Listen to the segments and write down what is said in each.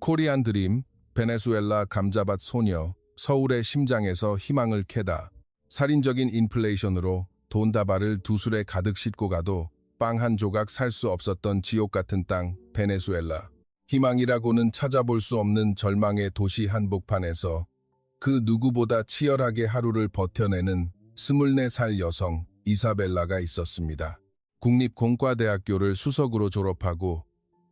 코리안 드림, 베네수엘라 감자밭 소녀, 서울의 심장에서 희망을 캐다. 살인적인 인플레이션으로 돈다발을 두 술에 가득 싣고 가도 빵 한 조각 살 수 없었던 지옥 같은 땅, 베네수엘라. 희망이라고는 찾아볼 수 없는 절망의 도시 한복판에서 그 누구보다 치열하게 하루를 버텨내는 24살 여성 이사벨라가 있었습니다. 국립공과대학교를 수석으로 졸업하고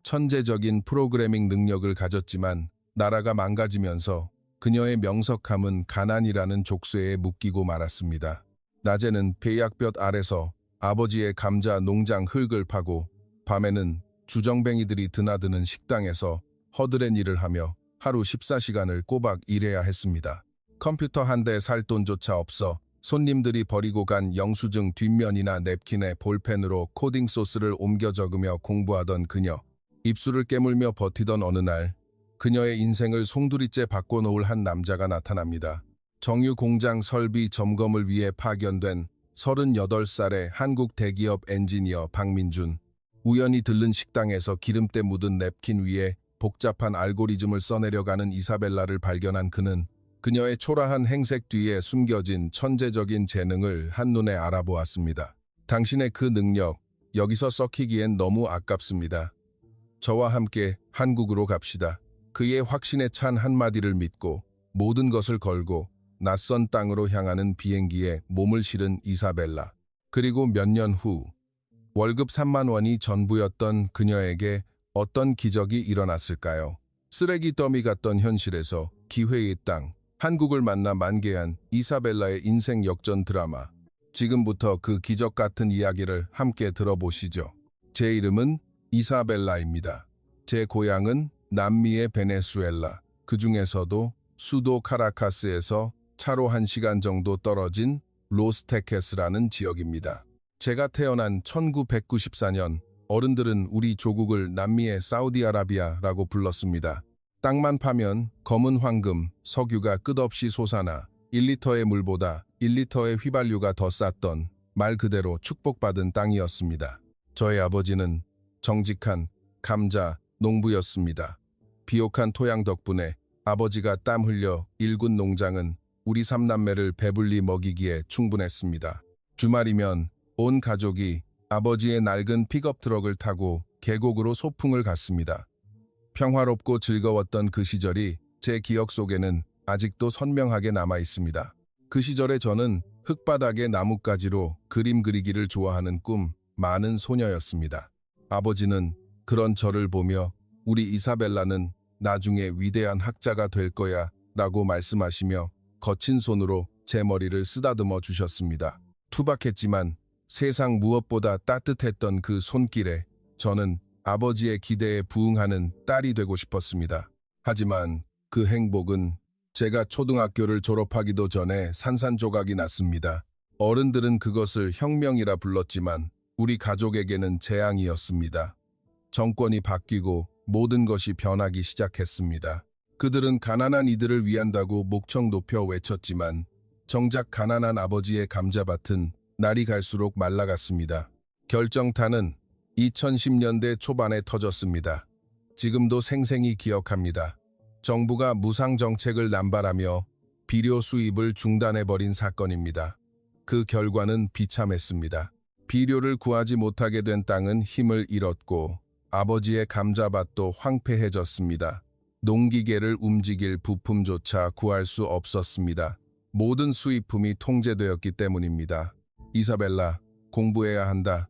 천재적인 프로그래밍 능력을 가졌지만 나라가 망가지면서 그녀의 명석함은 가난이라는 족쇄에 묶이고 말았습니다. 낮에는 배약볕 아래서 아버지의 감자 농장 흙을 파고 밤에는 주정뱅이들이 드나드는 식당에서 허드렛 일을 하며 하루 14시간을 꼬박 일해야 했습니다. 컴퓨터 한 대 살 돈조차 없어 손님들이 버리고 간 영수증 뒷면이나 냅킨에 볼펜으로 코딩 소스를 옮겨 적으며 공부하던 그녀. 입술을 깨물며 버티던 어느 날 그녀의 인생을 송두리째 바꿔놓을 한 남자가 나타납니다. 정유 공장 설비 점검을 위해 파견된 38살의 한국 대기업 엔지니어 박민준. 우연히 들른 식당에서 기름때 묻은 냅킨 위에 복잡한 알고리즘을 써내려가는 이사벨라를 발견한 그는 그녀의 초라한 행색 뒤에 숨겨진 천재적인 재능을 한눈에 알아보았습니다. 당신의 그 능력, 여기서 썩히기엔 너무 아깝습니다. 저와 함께 한국으로 갑시다. 그의 확신에 찬 한마디를 믿고 모든 것을 걸고 낯선 땅으로 향하는 비행기에 몸을 실은 이사벨라. 그리고 몇 년 후 월급 3만 원이 전부였던 그녀에게 어떤 기적이 일어났을까요? 쓰레기 더미 같던 현실에서 기회의 땅, 한국을 만나 만개한 이사벨라의 인생 역전 드라마. 지금부터 그 기적 같은 이야기를 함께 들어보시죠. 제 이름은 이사벨라입니다. 제 고향은 남미의 베네수엘라, 그 중에서도 수도 카라카스에서 차로 1시간 정도 떨어진 로스테케스라는 지역입니다. 제가 태어난 1994년, 어른들은 우리 조국을 남미의 사우디아라비아라고 불렀습니다. 땅만 파면 검은 황금, 석유가 끝없이 솟아나 1리터의 물보다 1리터의 휘발유가 더 쌌던 말 그대로 축복받은 땅이었습니다. 저의 아버지는 정직한 감자 농부였습니다. 비옥한 토양 덕분에 아버지가 땀 흘려 일군 농장은 우리 3남매를 배불리 먹이기에 충분했습니다. 주말이면 온 가족이 아버지의 낡은 픽업 트럭을 타고 계곡으로 소풍을 갔습니다. 평화롭고 즐거웠던 그 시절이 제 기억 속에는 아직도 선명하게 남아 있습니다. 그 시절에 저는 흙바닥에 나뭇가지로 그림 그리기를 좋아하는 꿈 많은 소녀였습니다. 아버지는 그런 저를 보며 우리 이사벨라는 나중에 위대한 학자가 될 거야 라고 말씀하시며 거친 손으로 제 머리를 쓰다듬어 주셨습니다. 투박했지만 세상 무엇보다 따뜻했던 그 손길에 저는 아버지의 기대에 부응하는 딸이 되고 싶었습니다. 하지만 그 행복은 제가 초등학교를 졸업하기도 전에 산산조각이 났습니다. 어른들은 그것을 혁명이라 불렀지만 우리 가족에게는 재앙이었습니다. 정권이 바뀌고 모든 것이 변하기 시작했습니다. 그들은 가난한 이들을 위한다고 목청 높여 외쳤지만 정작 가난한 아버지의 감자밭은 날이 갈수록 말라갔습니다. 결정타는 2010년대 초반에 터졌습니다. 지금도 생생히 기억합니다. 정부가 무상정책을 남발하며 비료 수입을 중단해버린 사건입니다. 그 결과는 비참했습니다. 비료를 구하지 못하게 된 땅은 힘을 잃었고 아버지의 감자밭도 황폐해졌습니다. 농기계를 움직일 부품조차 구할 수 없었습니다. 모든 수입품이 통제되었기 때문입니다. 이사벨라, 공부해야 한다.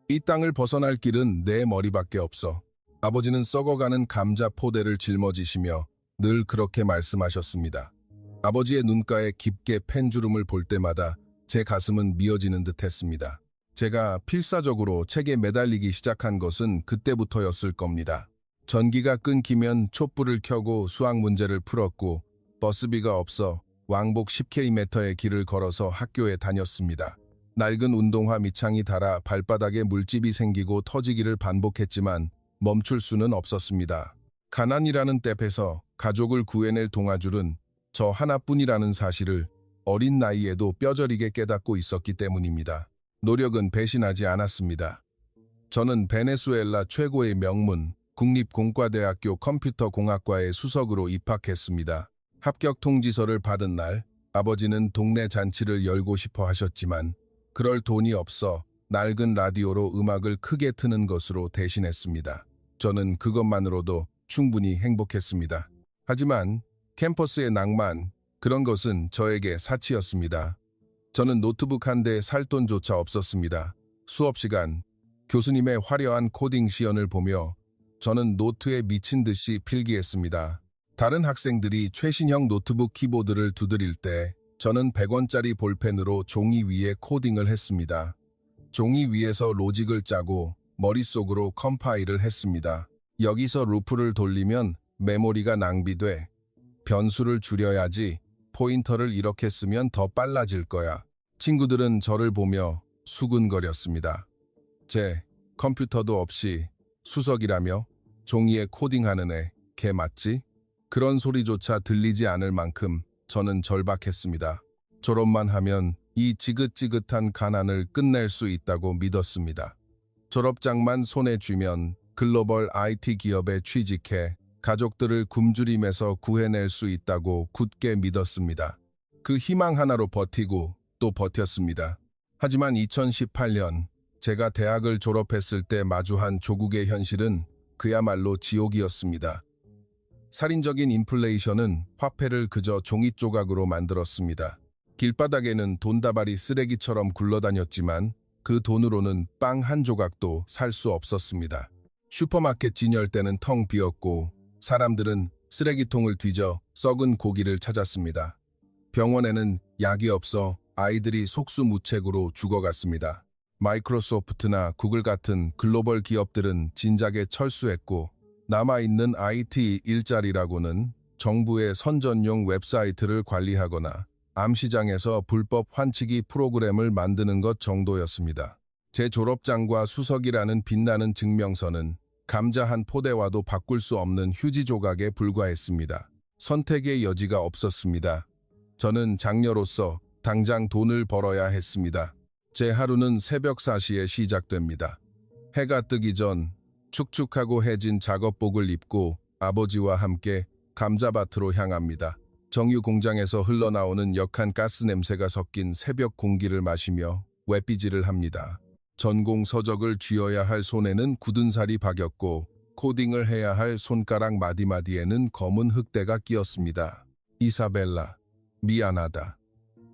이 땅을 벗어날 길은 내 머리밖에 없어. 아버지는 썩어가는 감자 포대를 짊어지시며 늘 그렇게 말씀하셨습니다. 아버지의 눈가에 깊게 펜주름을 볼 때마다 제 가슴은 미어지는 듯 했습니다. 제가 필사적으로 책에 매달리기 시작한 것은 그때부터였을 겁니다. 전기가 끊기면 촛불을 켜고 수학 문제를 풀었고 버스비가 없어 왕복 10km의 길을 걸어서 학교에 다녔습니다. 낡은 운동화 밑창이 닳아 발바닥에 물집이 생기고 터지기를 반복했지만 멈출 수는 없었습니다. 가난이라는 뗏에서 가족을 구해낼 동아줄은 저 하나뿐이라는 사실을 어린 나이에도 뼈저리게 깨닫고 있었기 때문입니다. 노력은 배신하지 않았습니다. 저는 베네수엘라 최고의 명문 국립공과대학교 컴퓨터공학과에 수석으로 입학했습니다. 합격 통지서를 받은 날 아버지는 동네 잔치를 열고 싶어 하셨지만 그럴 돈이 없어 낡은 라디오로 음악을 크게 트는 것으로 대신했습니다. 저는 그것만으로도 충분히 행복했습니다. 하지만 캠퍼스의 낭만, 그런 것은 저에게 사치였습니다. 저는 노트북 한 대 살 돈조차 없었습니다. 수업 시간, 교수님의 화려한 코딩 시연을 보며 저는 노트에 미친 듯이 필기했습니다. 다른 학생들이 최신형 노트북 키보드를 두드릴 때 저는 100원짜리 볼펜으로 종이 위에 코딩을 했습니다. 종이 위에서 로직을 짜고 머릿속으로 컴파일을 했습니다. 여기서 루프를 돌리면 메모리가 낭비돼. 변수를 줄여야지. 포인터를 이렇게 쓰면 더 빨라질 거야. 친구들은 저를 보며 수근거렸습니다. 제 컴퓨터도 없이 수석이라며 종이에 코딩하는 애, 걔 맞지? 그런 소리조차 들리지 않을 만큼 저는 절박했습니다. 졸업만 하면 이 지긋지긋한 가난을 끝낼 수 있다고 믿었습니다. 졸업장만 손에 쥐면 글로벌 IT 기업에 취직해 가족들을 굶주림에서 구해낼 수 있다고 굳게 믿었습니다. 그 희망 하나로 버티고 또 버텼습니다. 하지만 2018년 제가 대학을 졸업했을 때 마주한 조국의 현실은 그야말로 지옥이었습니다. 살인적인 인플레이션은 화폐를 그저 종이 조각으로 만들었습니다. 길바닥에는 돈다발이 쓰레기처럼 굴러다녔지만 그 돈으로는 빵 한 조각도 살 수 없었습니다. 슈퍼마켓 진열대는 텅 비었고 사람들은 쓰레기통을 뒤져 썩은 고기를 찾았습니다. 병원에는 약이 없어 아이들이 속수무책으로 죽어갔습니다. 마이크로소프트나 구글 같은 글로벌 기업들은 진작에 철수했고 남아있는 IT 일자리라고는 정부의 선전용 웹사이트를 관리하거나 암시장에서 불법 환치기 프로그램을 만드는 것 정도였습니다. 제 졸업장과 수석이라는 빛나는 증명서는 감자 한 포대와도 바꿀 수 없는 휴지 조각에 불과했습니다. 선택의 여지가 없었습니다. 저는 장녀로서 당장 돈을 벌어야 했습니다. 제 하루는 새벽 4시에 시작됩니다. 해가 뜨기 전 축축하고 해진 작업복을 입고 아버지와 함께 감자밭으로 향합니다. 정유 공장에서 흘러나오는 역한 가스 냄새가 섞인 새벽 공기를 마시며 웹비지를 합니다. 전공 서적을 쥐어야 할 손에는 굳은 살이 박였고 코딩을 해야 할 손가락 마디마디에는 검은 흙대가 끼었습니다. 이사벨라, 미안하다.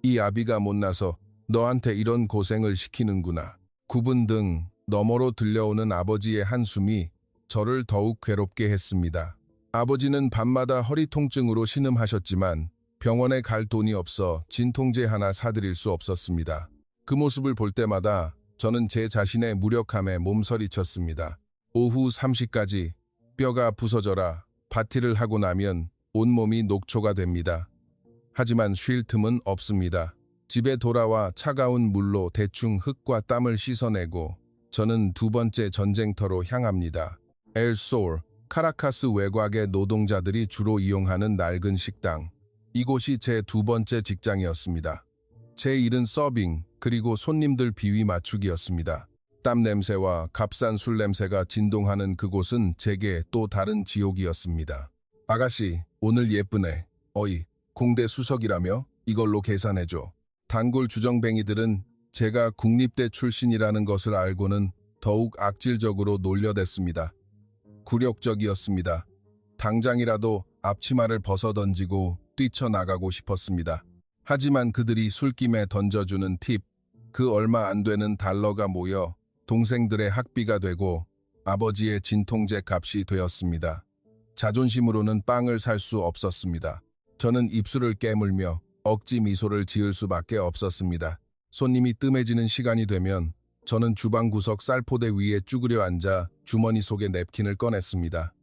이 아비가 못나서 너한테 이런 고생을 시키는구나. 구분 등 너머로 들려오는 아버지의 한숨이 저를 더욱 괴롭게 했습니다. 아버지는 밤마다 허리 통증으로 신음하셨지만 병원에 갈 돈이 없어 진통제 하나 사드릴 수 없었습니다. 그 모습을 볼 때마다 저는 제 자신의 무력함에 몸서리쳤습니다. 오후 3시까지 뼈가 부서져라 파티를 하고 나면 온몸이 녹초가 됩니다. 하지만 쉴 틈은 없습니다. 집에 돌아와 차가운 물로 대충 흙과 땀을 씻어내고 저는 두 번째 전쟁터로 향합니다. 엘솔, 카라카스 외곽의 노동자들이 주로 이용하는 낡은 식당. 이곳이 제 두 번째 직장이었습니다. 제 일은 서빙, 그리고 손님들 비위 맞추기였습니다. 땀 냄새와 값싼 술 냄새가 진동하는 그곳은 제게 또 다른 지옥이었습니다. 아가씨, 오늘 예쁘네. 어이, 공대 수석이라며? 이걸로 계산해줘. 단골 주정뱅이들은 제가 국립대 출신이라는 것을 알고는 더욱 악질적으로 놀려댔습니다. 굴욕적이었습니다. 당장이라도 앞치마를 벗어던지고 뛰쳐나가고 싶었습니다. 하지만 그들이 술김에 던져주는 팁, 그 얼마 안 되는 달러가 모여 동생들의 학비가 되고 아버지의 진통제 값이 되었습니다. 자존심으로는 빵을 살 수 없었습니다. 저는 입술을 깨물며 억지 미소를 지을 수밖에 없었습니다. 손님이 뜸해지는 시간이 되면 저는 주방 구석 쌀포대 위에 쭈그려 앉아 주머니 속에 냅킨을 꺼냈습니다.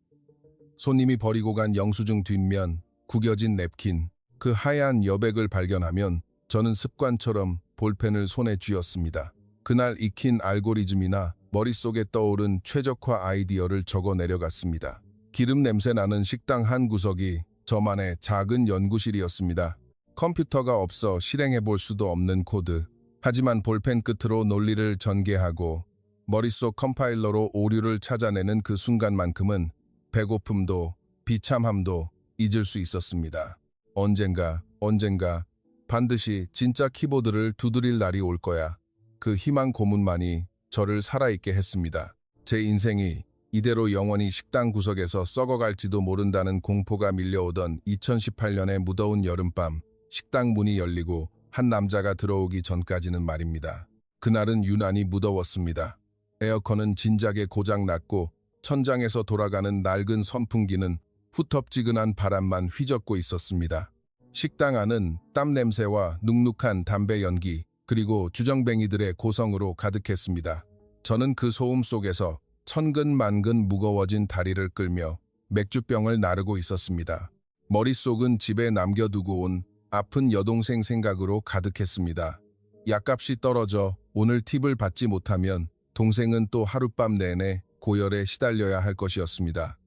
손님이 버리고 간 영수증 뒷면, 구겨진 냅킨, 그 하얀 여백을 발견하면 저는 습관처럼 볼펜을 손에 쥐었습니다. 그날 익힌 알고리즘이나 머릿속에 떠오른 최적화 아이디어를 적어 내려갔습니다. 기름 냄새 나는 식당 한 구석이 저만의 작은 연구실이었습니다. 컴퓨터가 없어 실행해 볼 수도 없는 코드. 하지만 볼펜 끝으로 논리를 전개하고 머릿속 컴파일러로 오류를 찾아내는 그 순간만큼은 배고픔도 비참함도 잊을 수 있었습니다. 언젠가 반드시 진짜 키보드를 두드릴 날이 올 거야. 그 희망 고문만이 저를 살아있게 했습니다. 제 인생이 이대로 영원히 식당 구석에서 썩어갈지도 모른다는 공포가 밀려오던 2018년의 무더운 여름밤, 식당 문이 열리고 한 남자가 들어오기 전까지는 말입니다. 그날은 유난히 무더웠습니다. 에어컨은 진작에 고장났고 천장에서 돌아가는 낡은 선풍기는 후텁지근한 바람만 휘젓고 있었습니다. 식당 안은 땀 냄새와 눅눅한 담배 연기, 그리고 주정뱅이들의 고성으로 가득했습니다. 저는 그 소음 속에서 천근만근 무거워진 다리를 끌며 맥주병을 나르고 있었습니다. 머릿속은 집에 남겨두고 온 아픈 여동생 생각으로 가득했습니다. 약값이 떨어져 오늘 팁을 받지 못하면 동생은 또 하룻밤 내내 고열에 시달려야 할 것이었습니다.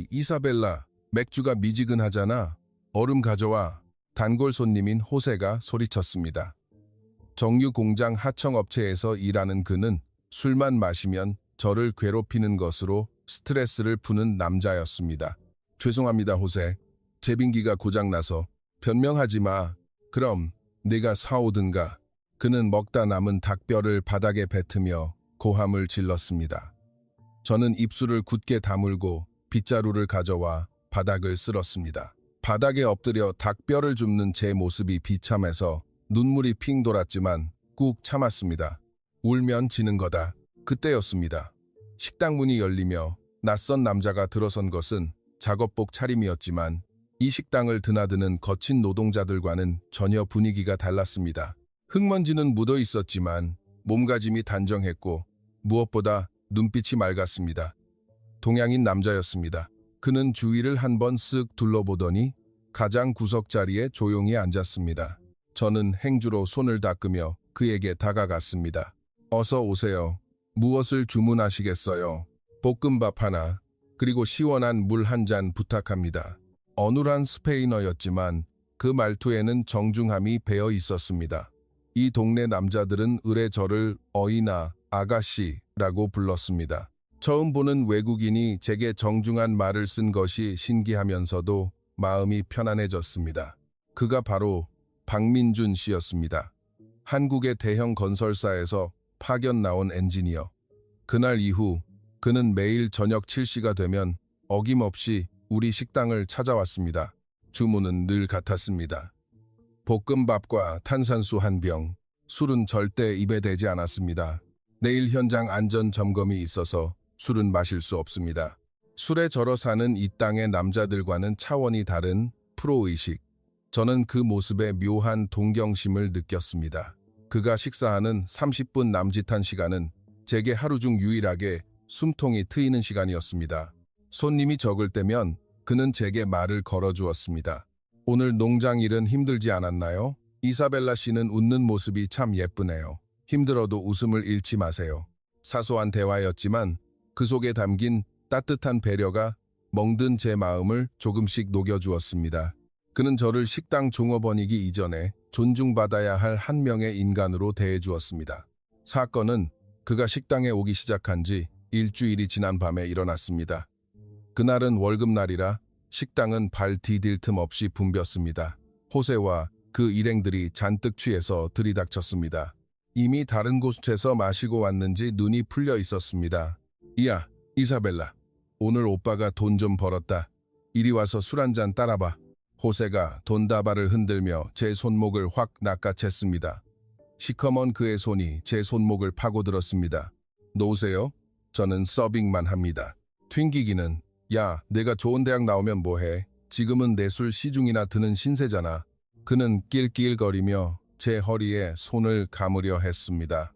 이사벨라, 맥주가 미지근하잖아. 얼음 가져와. 단골 손님인 호세가 소리쳤습니다. 정유 공장 하청업체에서 일하는 그는 술만 마시면 저를 괴롭히는 것으로 스트레스를 푸는 남자였습니다. 죄송합니다, 호세. 제빙기가 고장나서. 변명하지 마. 그럼 네가 사오든가. 그는 먹다 남은 닭뼈를 바닥에 뱉으며 고함을 질렀습니다. 저는 입술을 굳게 다물고 빗자루를 가져와 바닥을 쓸었습니다. 바닥에 엎드려 닭뼈를 줍는 제 모습이 비참해서 눈물이 핑 돌았지만 꾹 참았습니다. 울면 지는 거다. 그때였습니다. 식당 문이 열리며 낯선 남자가 들어선 것은 작업복 차림이었지만 이 식당을 드나드는 거친 노동자들과는 전혀 분위기가 달랐습니다. 흙먼지는 묻어 있었지만 몸가짐이 단정했고 무엇보다 눈빛이 맑았습니다. 동양인 남자였습니다. 그는 주위를 한번 쓱 둘러보더니 가장 구석 자리에 조용히 앉았습니다. 저는 행주로 손을 닦으며 그에게 다가갔습니다. 어서 오세요. 무엇을 주문하시겠어요? 볶음밥 하나, 그리고 시원한 물 한 잔 부탁합니다. 어눌한 스페인어였지만 그 말투에는 정중함이 배어 있었습니다. 이 동네 남자들은 의례 저를 어이나 아가씨라고 불렀습니다. 처음 보는 외국인이 제게 정중한 말을 쓴 것이 신기하면서도 마음이 편안해졌습니다. 그가 바로 박민준 씨였습니다. 한국의 대형 건설사에서 파견 나온 엔지니어. 그날 이후 그는 매일 저녁 7시가 되면 어김없이 우리 식당을 찾아왔습니다. 주문은 늘 같았습니다. 볶음밥과 탄산수 한 병, 술은 절대 입에 대지 않았습니다. 내일 현장 안전 점검이 있어서 술은 마실 수 없습니다. 술에 절어 사는 이 땅의 남자들과는 차원이 다른 프로의식. 저는 그 모습에 묘한 동경심을 느꼈습니다. 그가 식사하는 30분 남짓한 시간은 제게 하루 중 유일하게 숨통이 트이는 시간이었습니다. 손님이 적을 때면 그는 제게 말을 걸어주었습니다. 오늘 농장 일은 힘들지 않았나요? 이사벨라 씨는 웃는 모습이 참 예쁘네요. 힘들어도 웃음을 잃지 마세요. 사소한 대화였지만 그 속에 담긴 따뜻한 배려가 멍든 제 마음을 조금씩 녹여주었습니다. 그는 저를 식당 종업원이기 이전에 존중받아야 할 한 명의 인간으로 대해주었습니다. 사건은 그가 식당에 오기 시작한 지 일주일이 지난 밤에 일어났습니다. 그날은 월급날이라 식당은 발 디딜 틈 없이 붐볐습니다. 호세와 그 일행들이 잔뜩 취해서 들이닥쳤습니다. 이미 다른 곳에서 마시고 왔는지 눈이 풀려 있었습니다. 이야, 이사벨라. 오늘 오빠가 돈 좀 벌었다. 이리 와서 술 한 잔 따라봐. 호세가 돈다발을 흔들며 제 손목을 확 낚아챘습니다. 시커먼 그의 손이 제 손목을 파고들었습니다. 놓으세요. 저는 서빙만 합니다. 튕기기는 야, 내가 좋은 대학 나오면 뭐해. 지금은 내 술 시중이나 드는 신세잖아. 그는 낄낄거리며 제 허리에 손을 감으려 했습니다.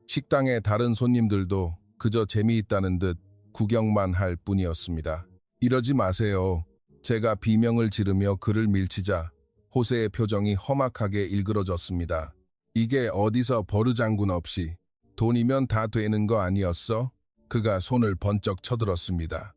식당의 다른 손님들도 그저 재미있다는 듯 구경만 할 뿐이었습니다. 이러지 마세요. 제가 비명을 지르며 그를 밀치자 호세의 표정이 험악하게 일그러졌습니다. 이게 어디서 버르장군 없이 돈이면 다 되는 거 아니었어? 그가 손을 번쩍 쳐들었습니다.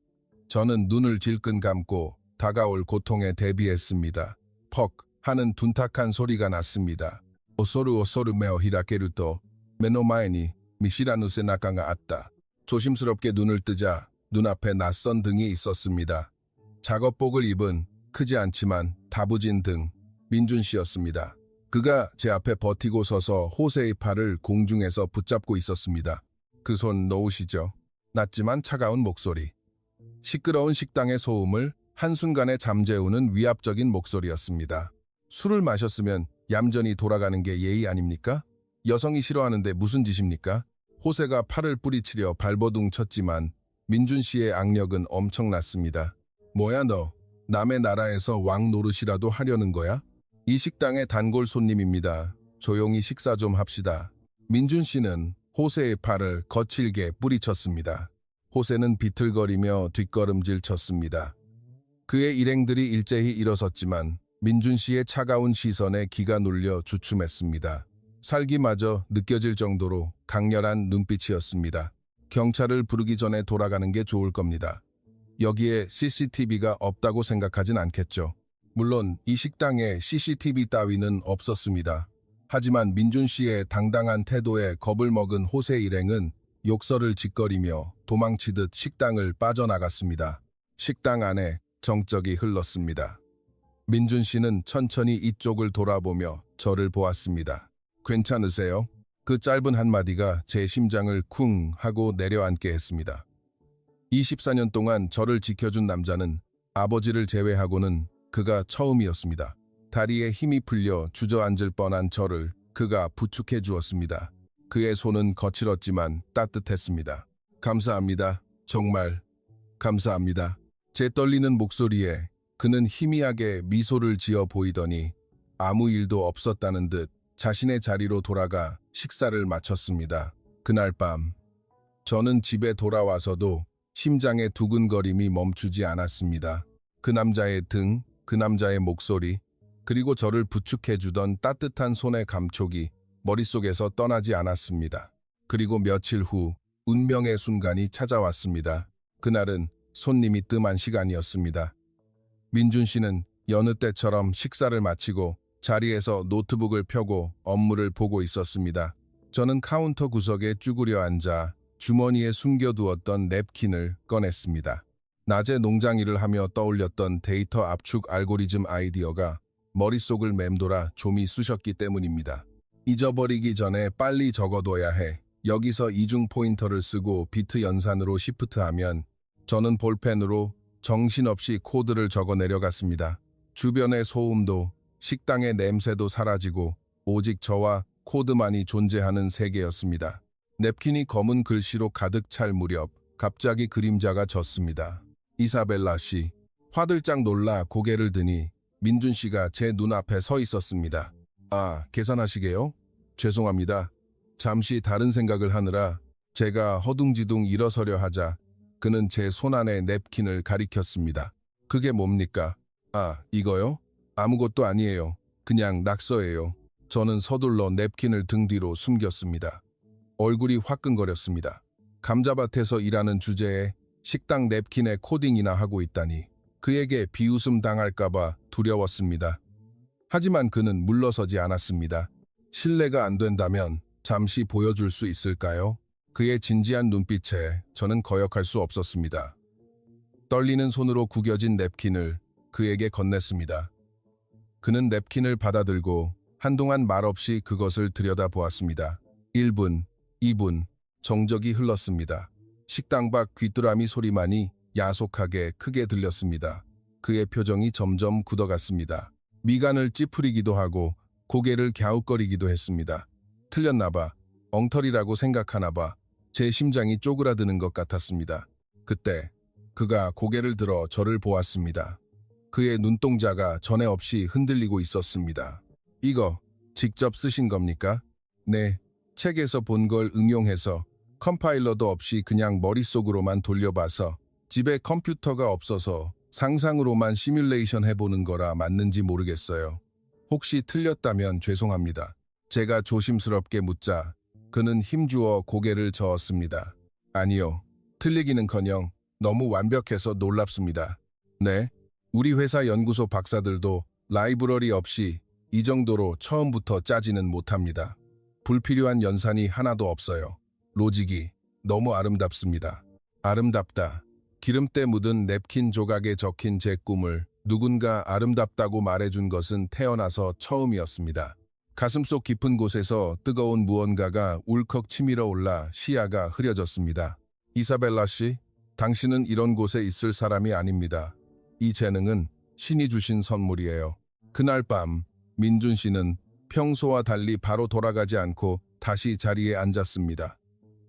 저는 눈을 질끈 감고 다가올 고통에 대비했습니다. 퍽 하는 둔탁한 소리가 났습니다. 오소르 메어 히라케루토 메노마에니 미시라누세 나카가 아따. 조심스럽게 눈을 뜨자 눈앞에 낯선 등이 있었습니다. 작업복을 입은 크지 않지만 다부진 등 민준 씨였습니다. 그가 제 앞에 버티고 서서 호세의 팔을 공중에서 붙잡고 있었습니다. 그 손 놓으시죠. 낮지만 차가운 목소리. 시끄러운 식당의 소음을 한순간에 잠재우는 위압적인 목소리였습니다. 술을 마셨으면 얌전히 돌아가는 게 예의 아닙니까? 여성이 싫어하는데 무슨 짓입니까? 호세가 팔을 뿌리치려 발버둥 쳤지만 민준 씨의 악력은 엄청났습니다. 뭐야 너? 남의 나라에서 왕 노릇이라도 하려는 거야? 이 식당의 단골 손님입니다. 조용히 식사 좀 합시다. 민준 씨는 호세의 팔을 거칠게 뿌리쳤습니다. 호세는 비틀거리며 뒷걸음질 쳤습니다. 그의 일행들이 일제히 일어섰지만 민준 씨의 차가운 시선에 기가 눌려 주춤했습니다. 살기마저 느껴질 정도로 강렬한 눈빛이었습니다. 경찰을 부르기 전에 돌아가는 게 좋을 겁니다. 여기에 CCTV가 없다고 생각하진 않겠죠. 물론 이 식당에 CCTV 따위는 없었습니다. 하지만 민준 씨의 당당한 태도에 겁을 먹은 호세 일행은 욕설을 짓거리며 도망치듯 식당을 빠져나갔습니다. 식당 안에 정적이 흘렀습니다. 민준 씨는 천천히 이쪽을 돌아보며 저를 보았습니다. 괜찮으세요? 그 짧은 한마디가 제 심장을 쿵 하고 내려앉게 했습니다. 24년 동안 저를 지켜준 남자는 아버지를 제외하고는 그가 처음이었습니다. 다리에 힘이 풀려 주저앉을 뻔한 저를 그가 부축해 주었습니다. 그의 손은 거칠었지만 따뜻했습니다. 감사합니다. 정말 감사합니다. 제 떨리는 목소리에 그는 희미하게 미소를 지어 보이더니 아무 일도 없었다는 듯 자신의 자리로 돌아가 식사를 마쳤습니다. 그날 밤 저는 집에 돌아와서도 심장의 두근거림이 멈추지 않았습니다. 그 남자의 등, 그 남자의 목소리, 그리고 저를 부축해주던 따뜻한 손의 감촉이 머릿속에서 떠나지 않았습니다. 그리고 며칠 후 운명의 순간이 찾아왔습니다. 그날은 손님이 뜸한 시간이었습니다. 민준 씨는 여느 때처럼 식사를 마치고 자리에서 노트북을 펴고 업무를 보고 있었습니다. 저는 카운터 구석에 쭈그려 앉아 주머니에 숨겨두었던 냅킨을 꺼냈습니다. 낮에 농장 일을 하며 떠올렸던 데이터 압축 알고리즘 아이디어가 머릿속을 맴돌아 좀이 쑤셨기 때문입니다. 잊어버리기 전에 빨리 적어둬야 해. 여기서 이중 포인터를 쓰고 비트 연산으로 시프트하면 저는 볼펜으로 정신없이 코드를 적어 내려갔습니다. 주변의 소음도 식당의 냄새도 사라지고 오직 저와 코드만이 존재하는 세계였습니다. 냅킨이 검은 글씨로 가득 찰 무렵 갑자기 그림자가 졌습니다. 이사벨라 씨. 화들짝 놀라 고개를 드니 민준 씨가 제 눈앞에 서 있었습니다. 아, 계산하시게요? 죄송합니다. 잠시 다른 생각을 하느라 제가 허둥지둥 일어서려 하자 그는 제 손안에 냅킨을 가리켰습니다. 그게 뭡니까? 아, 이거요? 아무것도 아니에요. 그냥 낙서예요. 저는 서둘러 냅킨을 등 뒤로 숨겼습니다. 얼굴이 화끈거렸습니다. 감자밭에서 일하는 주제에 식당 냅킨에 코딩이나 하고 있다니 그에게 비웃음 당할까봐 두려웠습니다. 하지만 그는 물러서지 않았습니다. 신뢰가 안 된다면 잠시 보여줄 수 있을까요? 그의 진지한 눈빛에 저는 거역할 수 없었습니다. 떨리는 손으로 구겨진 냅킨을 그에게 건넸습니다. 그는 냅킨을 받아들고 한동안 말없이 그것을 들여다보았습니다. 1분, 2분, 정적이 흘렀습니다. 식당 밖 귀뚜라미 소리만이 야속하게 크게 들렸습니다. 그의 표정이 점점 굳어갔습니다. 미간을 찌푸리기도 하고 고개를 갸웃거리기도 했습니다. 틀렸나 봐. 엉터리라고 생각하나 봐. 제 심장이 쪼그라드는 것 같았습니다. 그때 그가 고개를 들어 저를 보았습니다. 그의 눈동자가 전에 없이 흔들리고 있었습니다. 이거 직접 쓰신 겁니까? 네, 책에서 본 걸 응용해서 컴파일러도 없이 그냥 머릿속으로만 돌려봐서 집에 컴퓨터가 없어서 상상으로만 시뮬레이션 해보는 거라 맞는지 모르겠어요. 혹시 틀렸다면 죄송합니다. 제가 조심스럽게 묻자 그는 힘주어 고개를 저었습니다. 아니요, 틀리기는커녕 너무 완벽해서 놀랍습니다. 네, 우리 회사 연구소 박사들도 라이브러리 없이 이 정도로 처음부터 짜지는 못합니다. 불필요한 연산이 하나도 없어요. 로직이 너무 아름답습니다. 아름답다. 기름때 묻은 냅킨 조각에 적힌 제 꿈을 누군가 아름답다고 말해준 것은 태어나서 처음이었습니다. 가슴속 깊은 곳에서 뜨거운 무언가가 울컥 치밀어 올라 시야가 흐려졌습니다. 이사벨라 씨, 당신은 이런 곳에 있을 사람이 아닙니다. 이 재능은 신이 주신 선물이에요. 그날 밤 민준 씨는 평소와 달리 바로 돌아가지 않고 다시 자리에 앉았습니다.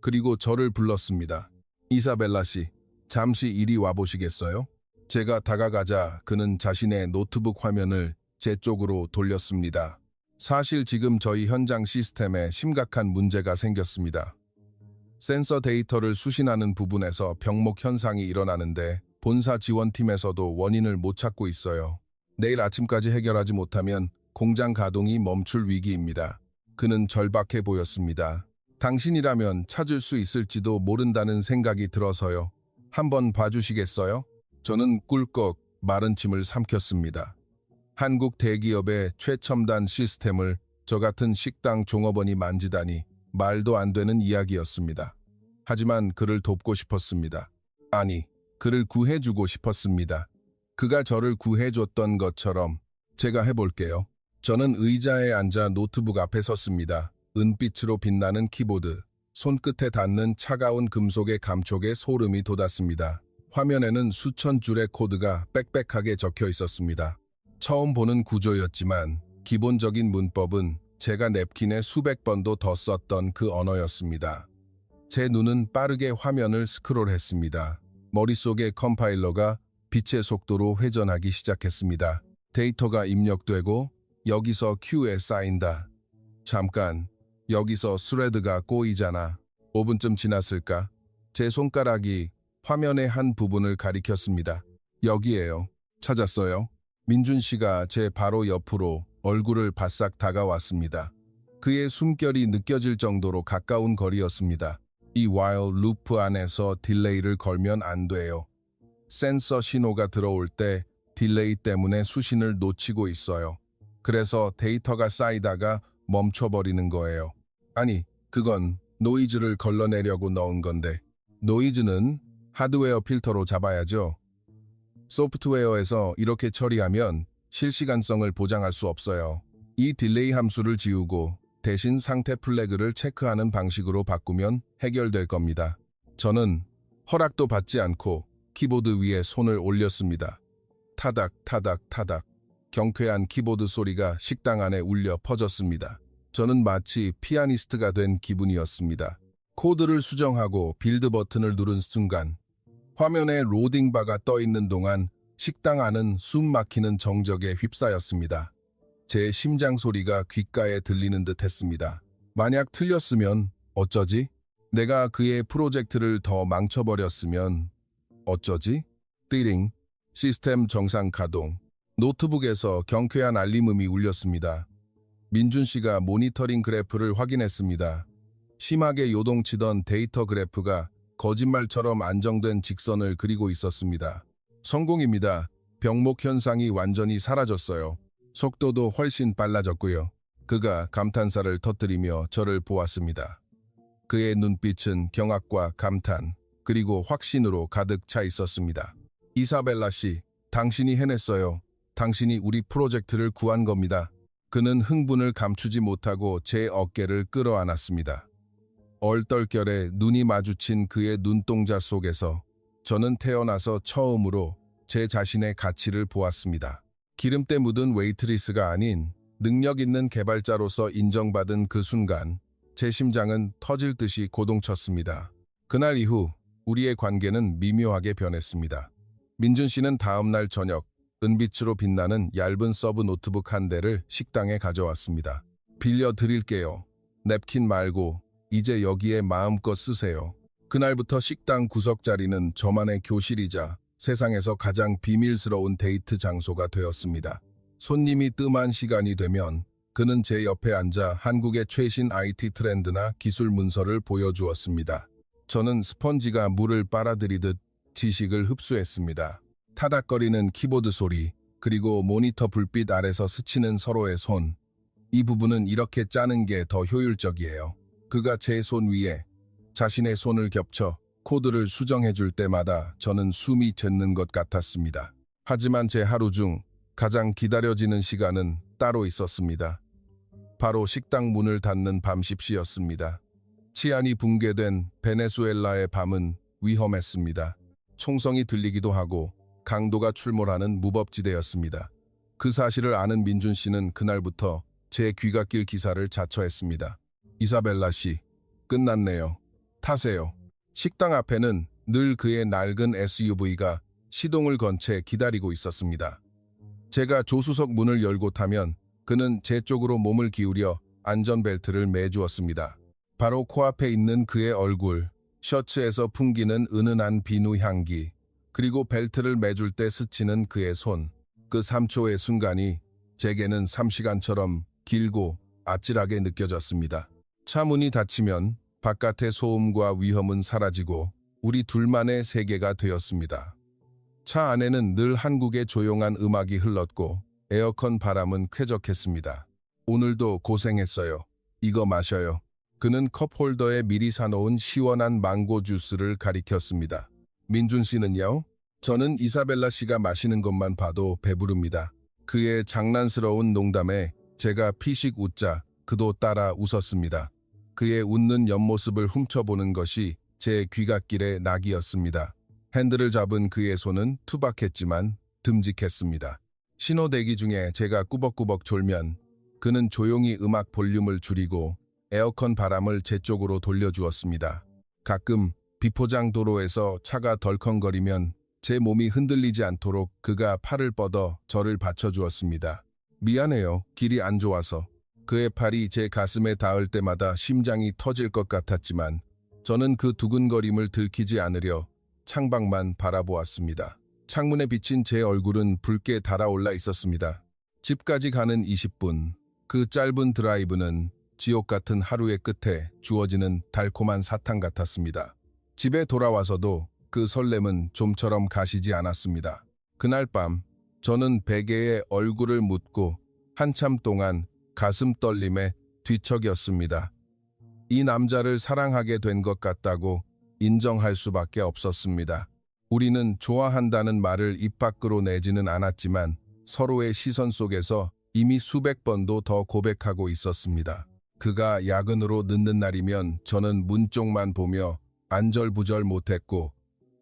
그리고 저를 불렀습니다. 이사벨라 씨, 잠시 이리 와보시겠어요? 제가 다가가자 그는 자신의 노트북 화면을 제 쪽으로 돌렸습니다. 사실 지금 저희 현장 시스템에 심각한 문제가 생겼습니다. 센서 데이터를 수신하는 부분에서 병목 현상이 일어나는데 본사 지원팀에서도 원인을 못 찾고 있어요. 내일 아침까지 해결하지 못하면 공장 가동이 멈출 위기입니다. 그는 절박해 보였습니다. 당신이라면 찾을 수 있을지도 모른다는 생각이 들어서요. 한번 봐주시겠어요? 저는 꿀꺽 마른 침을 삼켰습니다. 한국 대기업의 최첨단 시스템을 저 같은 식당 종업원이 만지다니 말도 안 되는 이야기였습니다. 하지만 그를 돕고 싶었습니다. 아니, 그를 구해주고 싶었습니다. 그가 저를 구해줬던 것처럼 제가 해볼게요. 저는 의자에 앉아 노트북 앞에 섰습니다. 은빛으로 빛나는 키보드, 손끝에 닿는 차가운 금속의 감촉에 소름이 돋았습니다. 화면에는 수천 줄의 코드가 빽빽하게 적혀 있었습니다. 처음 보는 구조였지만 기본적인 문법은 제가 냅킨에 수백 번도 더 썼던 그 언어였습니다. 제 눈은 빠르게 화면을 스크롤했습니다. 머릿속의 컴파일러가 빛의 속도로 회전하기 시작했습니다. 데이터가 입력되고 여기서 큐에 쌓인다. 잠깐, 여기서 스레드가 꼬이잖아. 5분쯤 지났을까? 제 손가락이 화면의 한 부분을 가리켰습니다. 여기에요. 찾았어요. 민준 씨가 제 바로 옆으로 얼굴을 바싹 다가왔습니다. 그의 숨결이 느껴질 정도로 가까운 거리였습니다. 이 while 루프 안에서 딜레이를 걸면 안 돼요. 센서 신호가 들어올 때 딜레이 때문에 수신을 놓치고 있어요. 그래서 데이터가 쌓이다가 멈춰버리는 거예요. 아니, 그건 노이즈를 걸러내려고 넣은 건데 노이즈는 하드웨어 필터로 잡아야죠. 소프트웨어에서 이렇게 처리하면 실시간성을 보장할 수 없어요. 이 딜레이 함수를 지우고 대신 상태 플래그를 체크하는 방식으로 바꾸면 해결될 겁니다. 저는 허락도 받지 않고 키보드 위에 손을 올렸습니다. 타닥 타닥 타닥. 경쾌한 키보드 소리가 식당 안에 울려 퍼졌습니다. 저는 마치 피아니스트가 된 기분이었습니다. 코드를 수정하고 빌드 버튼을 누른 순간 화면에 로딩바가 떠 있는 동안 식당 안은 숨 막히는 정적에 휩싸였습니다. 제 심장 소리가 귓가에 들리는 듯 했습니다. 만약 틀렸으면 어쩌지? 내가 그의 프로젝트를 더 망쳐버렸으면 어쩌지? 띠링, 시스템 정상 가동. 노트북에서 경쾌한 알림음이 울렸습니다. 민준 씨가 모니터링 그래프를 확인했습니다. 심하게 요동치던 데이터 그래프가 거짓말처럼 안정된 직선을 그리고 있었습니다. 성공입니다. 병목 현상이 완전히 사라졌어요. 속도도 훨씬 빨라졌고요. 그가 감탄사를 터뜨리며 저를 보았습니다. 그의 눈빛은 경악과 감탄, 그리고 확신으로 가득 차 있었습니다. 이사벨라 씨, 당신이 해냈어요. 당신이 우리 프로젝트를 구한 겁니다. 그는 흥분을 감추지 못하고 제 어깨를 끌어안았습니다. 얼떨결에 눈이 마주친 그의 눈동자 속에서 저는 태어나서 처음으로 제 자신의 가치를 보았습니다. 기름때 묻은 웨이트리스가 아닌 능력 있는 개발자로서 인정받은 그 순간 제 심장은 터질 듯이 고동쳤습니다. 그날 이후 우리의 관계는 미묘하게 변했습니다. 민준 씨는 다음 날 저녁 은빛으로 빛나는 얇은 서브 노트북 한 대를 식당에 가져왔습니다. 빌려드릴게요. 냅킨 말고 이제 여기에 마음껏 쓰세요. 그날부터 식당 구석 자리는 저만의 교실이자 세상에서 가장 비밀스러운 데이트 장소가 되었습니다. 손님이 뜸한 시간이 되면 그는 제 옆에 앉아 한국의 최신 IT 트렌드나 기술 문서를 보여주었습니다. 저는 스펀지가 물을 빨아들이듯 지식을 흡수했습니다. 타닥거리는 키보드 소리, 그리고 모니터 불빛 아래서 스치는 서로의 손. 이 부분은 이렇게 짜는 게 더 효율적이에요. 그가 제 손 위에, 자신의 손을 겹쳐 코드를 수정해 줄 때마다 저는 숨이 멎는 것 같았습니다. 하지만 제 하루 중 가장 기다려지는 시간은 따로 있었습니다. 바로 식당 문을 닫는 밤 10시였습니다. 치안이 붕괴된 베네수엘라의 밤은 위험했습니다. 총성이 들리기도 하고 강도가 출몰하는 무법지대였습니다. 그 사실을 아는 민준 씨는 그날부터 제 귀갓길 기사를 자처했습니다. 이사벨라 씨, 끝났네요. 타세요. 식당 앞에는 늘 그의 낡은 SUV가 시동을 건 채 기다리고 있었습니다. 제가 조수석 문을 열고 타면 그는 제 쪽으로 몸을 기울여 안전벨트를 매주었습니다. 바로 코앞에 있는 그의 얼굴, 셔츠에서 풍기는 은은한 비누 향기, 그리고 벨트를 매줄 때 스치는 그의 손. 그 3초의 순간이 제게는 3시간처럼 길고 아찔하게 느껴졌습니다. 차 문이 닫히면 바깥의 소음과 위험은 사라지고 우리 둘만의 세계가 되었습니다. 차 안에는 늘 한국의 조용한 음악이 흘렀고 에어컨 바람은 쾌적했습니다. 오늘도 고생했어요. 이거 마셔요. 그는 컵홀더에 미리 사놓은 시원한 망고 주스를 가리켰습니다. 민준 씨는요? 저는 이사벨라 씨가 마시는 것만 봐도 배부릅니다. 그의 장난스러운 농담에 제가 피식 웃자 그도 따라 웃었습니다. 그의 웃는 옆모습을 훔쳐보는 것이 제 귀갓길의 낙이었습니다. 핸들을 잡은 그의 손은 투박했지만 듬직했습니다. 신호 대기 중에 제가 꾸벅꾸벅 졸면 그는 조용히 음악 볼륨을 줄이고 에어컨 바람을 제 쪽으로 돌려주었습니다. 가끔 비포장 도로에서 차가 덜컹거리면 제 몸이 흔들리지 않도록 그가 팔을 뻗어 저를 받쳐주었습니다. 미안해요. 길이 안 좋아서. 그의 팔이 제 가슴에 닿을 때마다 심장이 터질 것 같았지만 저는 그 두근거림을 들키지 않으려 창밖만 바라보았습니다. 창문에 비친 제 얼굴은 붉게 달아올라 있었습니다. 집까지 가는 20분, 그 짧은 드라이브는 지옥 같은 하루의 끝에 주어지는 달콤한 사탕 같았습니다. 집에 돌아와서도 그 설렘은 좀처럼 가시지 않았습니다. 그날 밤 저는 베개에 얼굴을 묻고 한참 동안 가슴 떨림에 뒤척였습니다. 이 남자를 사랑하게 된 것 같다고 인정할 수밖에 없었습니다. 우리는 좋아한다는 말을 입 밖으로 내지는 않았지만 서로의 시선 속에서 이미 수백 번도 더 고백하고 있었습니다. 그가 야근으로 늦는 날이면 저는 문 쪽만 보며 안절부절 못했고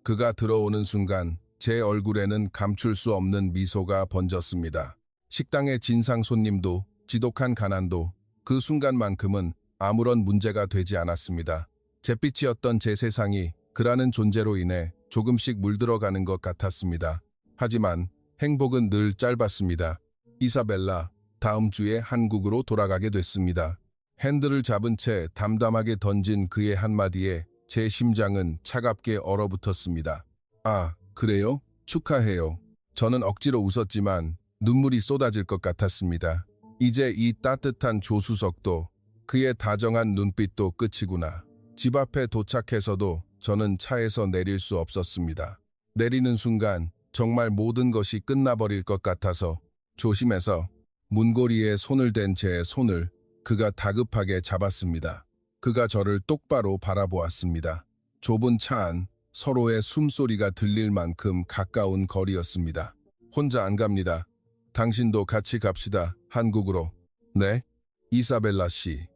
그가 들어오는 순간 제 얼굴에는 감출 수 없는 미소가 번졌습니다. 식당의 진상 손님도 지독한 가난도 그 순간만큼은 아무런 문제가 되지 않았습니다. 잿빛이었던 제 세상이 그라는 존재로 인해 조금씩 물들어가는 것 같았습니다. 하지만 행복은 늘 짧았습니다. 이사벨라, 다음 주에 한국으로 돌아가게 됐습니다. 핸들을 잡은 채 담담하게 던진 그의 한마디에 제 심장은 차갑게 얼어붙었습니다. 아, 그래요? 축하해요. 저는 억지로 웃었지만 눈물이 쏟아질 것 같았습니다. 이제 이 따뜻한 조수석도 그의 다정한 눈빛도 끝이구나. 집 앞에 도착해서도 저는 차에서 내릴 수 없었습니다. 내리는 순간 정말 모든 것이 끝나버릴 것 같아서 조심해서 문고리에 손을 댄 제 손을 그가 다급하게 잡았습니다. 그가 저를 똑바로 바라보았습니다. 좁은 차 안 서로의 숨소리가 들릴 만큼 가까운 거리였습니다. 혼자 안 갑니다. 당신도 같이 갑시다. 한국으로. 네? 이사벨라 씨.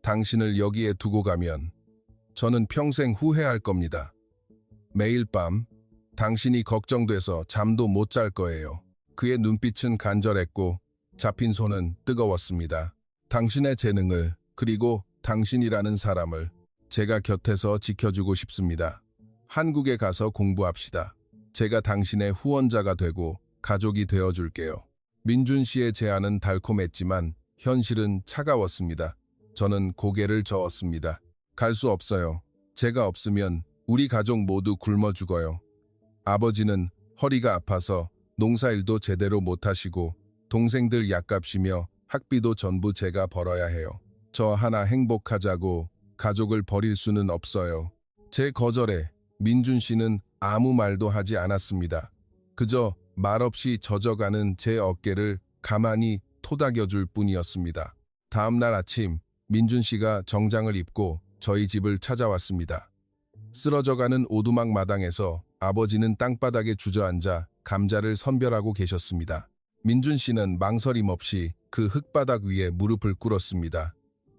당신을 여기에 두고 가면 저는 평생 후회할 겁니다. 매일 밤 당신이 걱정돼서 잠도 못 잘 거예요. 그의 눈빛은 간절했고 잡힌 손은 뜨거웠습니다. 당신의 재능을 그리고 당신이라는 사람을 제가 곁에서 지켜주고 싶습니다. 한국에 가서 공부합시다. 제가 당신의 후원자가 되고 가족이 되어줄게요. 민준 씨의 제안은 달콤했지만 현실은 차가웠습니다. 저는 고개를 저었습니다. 갈 수 없어요. 제가 없으면 우리 가족 모두 굶어 죽어요. 아버지는 허리가 아파서 농사일도 제대로 못하시고 동생들 약값이며 학비도 전부 제가 벌어야 해요. 저 하나 행복하자고 가족을 버릴 수는 없어요. 제 거절에 민준 씨는 아무 말도 하지 않았습니다. 그저 말없이 젖어가는 제 어깨를 가만히 토닥여줄 뿐이었습니다. 다음 날 아침 민준 씨가 정장을 입고 저희 집을 찾아왔습니다. 쓰러져가는 오두막 마당에서 아버지는 땅바닥에 주저앉아 감자를 선별하고 계셨습니다. 민준 씨는 망설임 없이 그 흙바닥 위에 무릎을 꿇었습니다.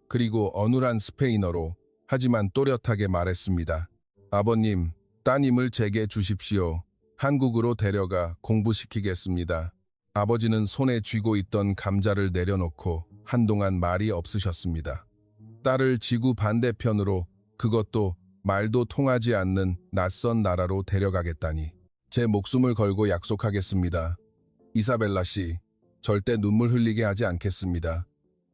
그리고 어눌한 스페인어로 하지만 또렷하게 말했습니다. 아버님, 따님을 제게 주십시오. 한국으로 데려가 공부시키겠습니다. 아버지는 손에 쥐고 있던 감자를 내려놓고 한동안 말이 없으셨습니다. 딸을 지구 반대편으로, 그것도 말도 통하지 않는 낯선 나라로 데려가겠다니. 제 목숨을 걸고 약속하겠습니다. 이사벨라 씨, 절대 눈물 흘리게 하지 않겠습니다.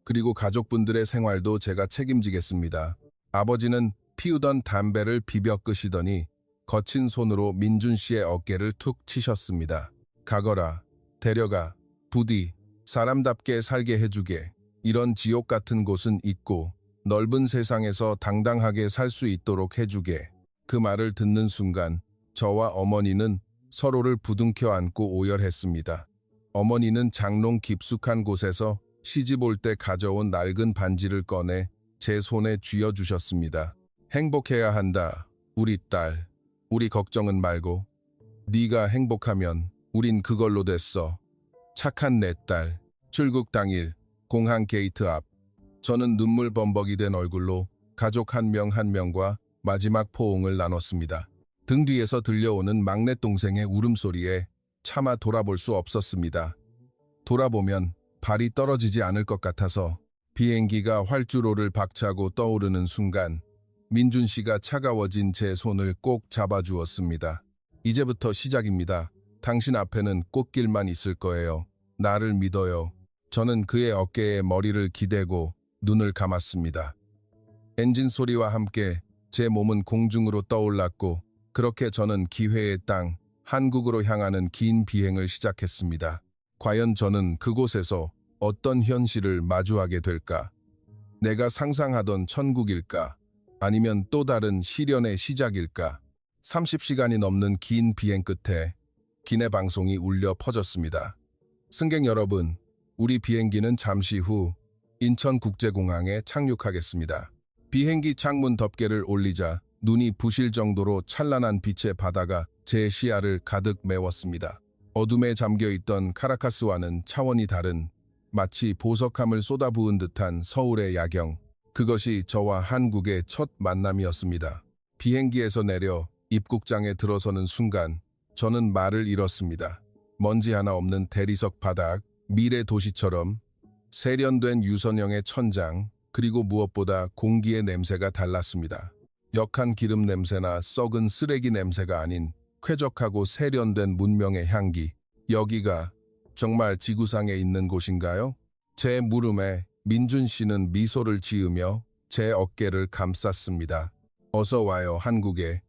그리고 가족분들의 생활도 제가 책임지겠습니다. 아버지는 피우던 담배를 비벼 끄시더니 거친 손으로 민준 씨의 어깨를 툭 치셨습니다. 가거라, 데려가, 부디, 사람답게 살게 해주게. 이런 지옥 같은 곳은 있고 넓은 세상에서 당당하게 살 수 있도록 해주게. 그 말을 듣는 순간 저와 어머니는 서로를 부둥켜 안고 오열했습니다. 어머니는 장롱 깊숙한 곳에서 시집 올 때 가져온 낡은 반지를 꺼내 제 손에 쥐어주셨습니다. 행복해야 한다, 우리 딸. 우리 걱정은 말고. 네가 행복하면 우린 그걸로 됐어. 착한 내 딸. 출국 당일 공항 게이트 앞. 저는 눈물 범벅이 된 얼굴로 가족 한 명 한 명과 마지막 포옹을 나눴습니다. 등 뒤에서 들려오는 막내 동생의 울음소리에 차마 돌아볼 수 없었습니다. 돌아보면 발이 떨어지지 않을 것 같아서 비행기가 활주로를 박차고 떠오르는 순간 민준 씨가 차가워진 제 손을 꼭 잡아주었습니다. 이제부터 시작입니다. 당신 앞에는 꽃길만 있을 거예요. 나를 믿어요. 저는 그의 어깨에 머리를 기대고 눈을 감았습니다. 엔진 소리와 함께 제 몸은 공중으로 떠올랐고 그렇게 저는 기회의 땅, 한국으로 향하는 긴 비행을 시작했습니다. 과연 저는 그곳에서 어떤 현실을 마주하게 될까? 내가 상상하던 천국일까? 아니면 또 다른 시련의 시작일까? 30시간이 넘는 긴 비행 끝에 기내 방송이 울려 퍼졌습니다. 승객 여러분, 우리 비행기는 잠시 후 인천국제공항에 착륙하겠습니다. 비행기 창문 덮개를 올리자 눈이 부실 정도로 찬란한 빛의 바다가 제 시야를 가득 메웠습니다. 어둠에 잠겨있던 카라카스와는 차원이 다른 마치 보석함을 쏟아부은 듯한 서울의 야경. 그것이 저와 한국의 첫 만남이었습니다. 비행기에서 내려 입국장에 들어서는 순간 저는 말을 잃었습니다. 먼지 하나 없는 대리석 바닥, 미래 도시처럼 세련된 유선형의 천장, 그리고 무엇보다 공기의 냄새가 달랐습니다. 역한 기름 냄새나 썩은 쓰레기 냄새가 아닌 쾌적하고 세련된 문명의 향기. 여기가 정말 지구상에 있는 곳인가요? 제 물음에 민준 씨는 미소를 지으며 제 어깨를 감쌌습니다. 어서 와요, 한국에.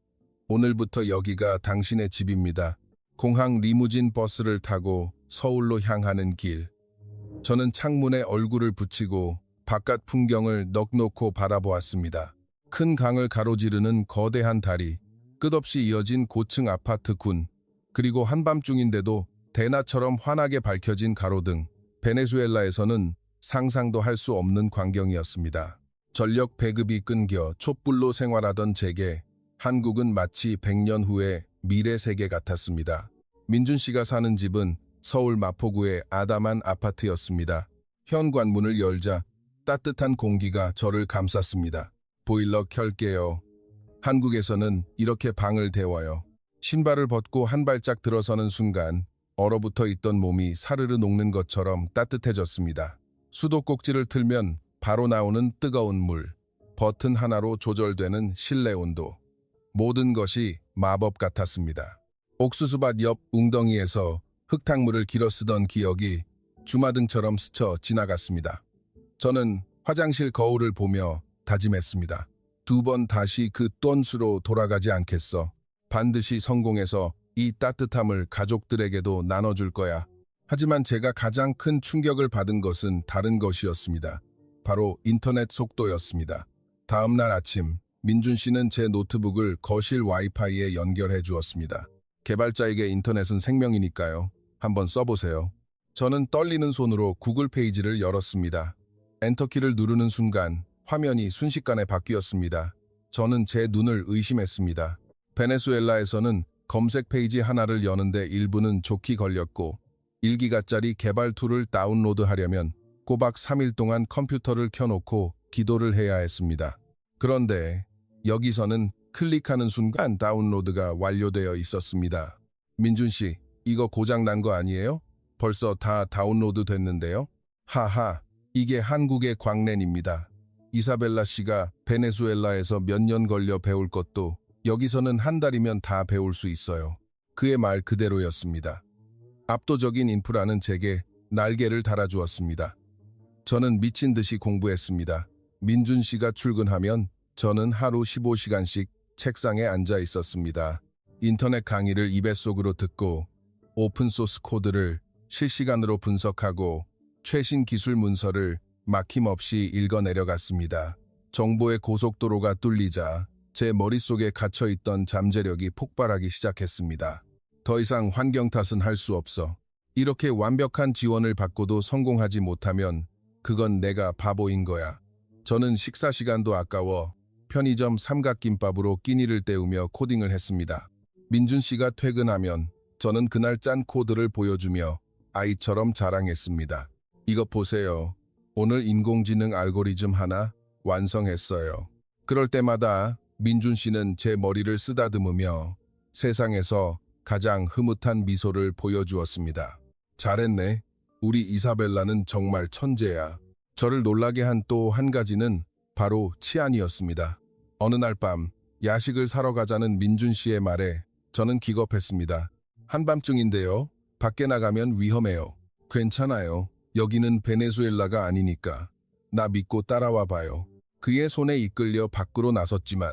오늘부터 여기가 당신의 집입니다. 공항 리무진 버스를 타고 서울로 향하는 길. 저는 창문에 얼굴을 붙이고 바깥 풍경을 넋놓고 바라보았습니다. 큰 강을 가로지르는 거대한 다리, 끝없이 이어진 고층 아파트 군, 그리고 한밤중인데도 대낮처럼 환하게 밝혀진 가로등. 베네수엘라에서는 상상도 할 수 없는 광경이었습니다. 전력 배급이 끊겨 촛불로 생활하던 제게 한국은 마치 100년 후의 미래 세계 같았습니다. 민준 씨가 사는 집은 서울 마포구의 아담한 아파트였습니다. 현관문을 열자 따뜻한 공기가 저를 감쌌습니다. 보일러 켤게요. 한국에서는 이렇게 방을 데워요. 신발을 벗고 한 발짝 들어서는 순간 얼어붙어 있던 몸이 사르르 녹는 것처럼 따뜻해졌습니다. 수도꼭지를 틀면 바로 나오는 뜨거운 물, 버튼 하나로 조절되는 실내 온도. 모든 것이 마법 같았습니다. 옥수수밭 옆 웅덩이에서 흙탕물을 길어 쓰던 기억이 주마등처럼 스쳐 지나갔습니다. 저는 화장실 거울을 보며 다짐했습니다. 2번 다시 그 똔수로 돌아가지 않겠어. 반드시 성공해서 이 따뜻함을 가족들에게도 나눠줄 거야. 하지만 제가 가장 큰 충격을 받은 것은 다른 것이었습니다. 바로 인터넷 속도였습니다. 다음 날 아침, 민준 씨는 제 노트북을 거실 와이파이에 연결해 주었습니다. 개발자에게 인터넷은 생명이니까요. 한번 써보세요. 저는 떨리는 손으로 구글 페이지를 열었습니다. 엔터키를 누르는 순간 화면이 순식간에 바뀌었습니다. 저는 제 눈을 의심했습니다. 베네수엘라에서는 검색 페이지 하나를 여는데 일부는 좋게 걸렸고 1기가짜리 개발 툴을 다운로드하려면 꼬박 3일 동안 컴퓨터를 켜놓고 기도를 해야 했습니다. 그런데 여기서는 클릭하는 순간 다운로드가 완료되어 있었습니다. 민준 씨, 이거 고장 난 거 아니에요? 벌써 다 다운로드 됐는데요? 하하, 이게 한국의 광랜입니다. 이사벨라 씨가 베네수엘라에서 몇 년 걸려 배울 것도 여기서는 한 달이면 다 배울 수 있어요. 그의 말 그대로였습니다. 압도적인 인프라는 제게 날개를 달아주었습니다. 저는 미친 듯이 공부했습니다. 민준 씨가 출근하면 저는 하루 15시간씩 책상에 앉아 있었습니다. 인터넷 강의를 입에속으로 듣고 오픈소스 코드를 실시간으로 분석하고 최신 기술 문서를 막힘없이 읽어내려갔습니다. 정보의 고속도로가 뚫리자 제 머릿속에 갇혀있던 잠재력이 폭발하기 시작했습니다. 더 이상 환경 탓은 할 수 없어. 이렇게 완벽한 지원을 받고도 성공하지 못하면 그건 내가 바보인 거야. 저는 식사 시간도 아까워 편의점 삼각김밥으로 끼니를 때우며 코딩을 했습니다. 민준 씨가 퇴근하면 저는 그날 짠 코드를 보여주며 아이처럼 자랑했습니다. 이것 보세요. 오늘 인공지능 알고리즘 하나 완성했어요. 그럴 때마다 민준 씨는 제 머리를 쓰다듬으며 세상에서 가장 흐뭇한 미소를 보여주었습니다. 잘했네. 우리 이사벨라는 정말 천재야. 저를 놀라게 한 또 한 가지는 바로 치안이었습니다. 어느 날 밤 야식을 사러 가자는 민준 씨의 말에 저는 기겁했습니다. 한밤중인데요. 밖에 나가면 위험해요. 괜찮아요. 여기는 베네수엘라가 아니니까. 나 믿고 따라와 봐요. 그의 손에 이끌려 밖으로 나섰지만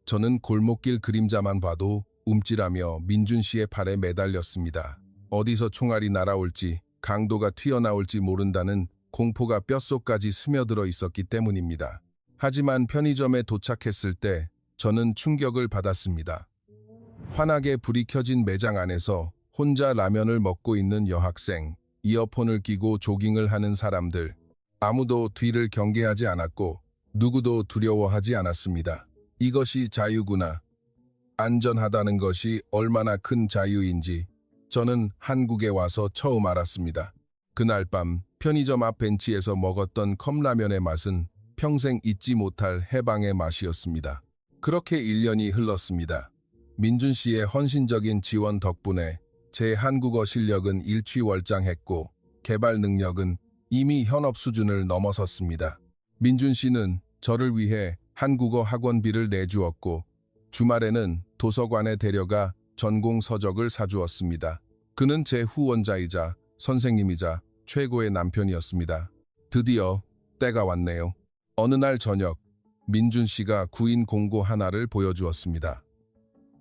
저는 골목길 그림자만 봐도 움찔하며 민준 씨의 팔에 매달렸습니다. 어디서 총알이 날아올지 강도가 튀어나올지 모른다는 공포가 뼛속까지 스며들어 있었기 때문입니다. 하지만 편의점에 도착했을 때 저는 충격을 받았습니다. 환하게 불이 켜진 매장 안에서 혼자 라면을 먹고 있는 여학생, 이어폰을 끼고 조깅을 하는 사람들, 아무도 뒤를 경계하지 않았고 누구도 두려워하지 않았습니다. 이것이 자유구나. 안전하다는 것이 얼마나 큰 자유인지 저는 한국에 와서 처음 알았습니다. 그날 밤 편의점 앞 벤치에서 먹었던 컵라면의 맛은 평생 잊지 못할 해방의 맛이었습니다. 그렇게 1년이 흘렀습니다. 민준 씨의 헌신적인 지원 덕분에 제 한국어 실력은 일취월장했고 개발 능력은 이미 현업 수준을 넘어섰습니다. 민준 씨는 저를 위해 한국어 학원비를 내주었고 주말에는 도서관에 데려가 전공 서적을 사주었습니다. 그는 제 후원자이자 선생님이자 최고의 남편이었습니다. 드디어 때가 왔네요. 어느 날 저녁 민준 씨가 구인 공고 하나를 보여주었습니다.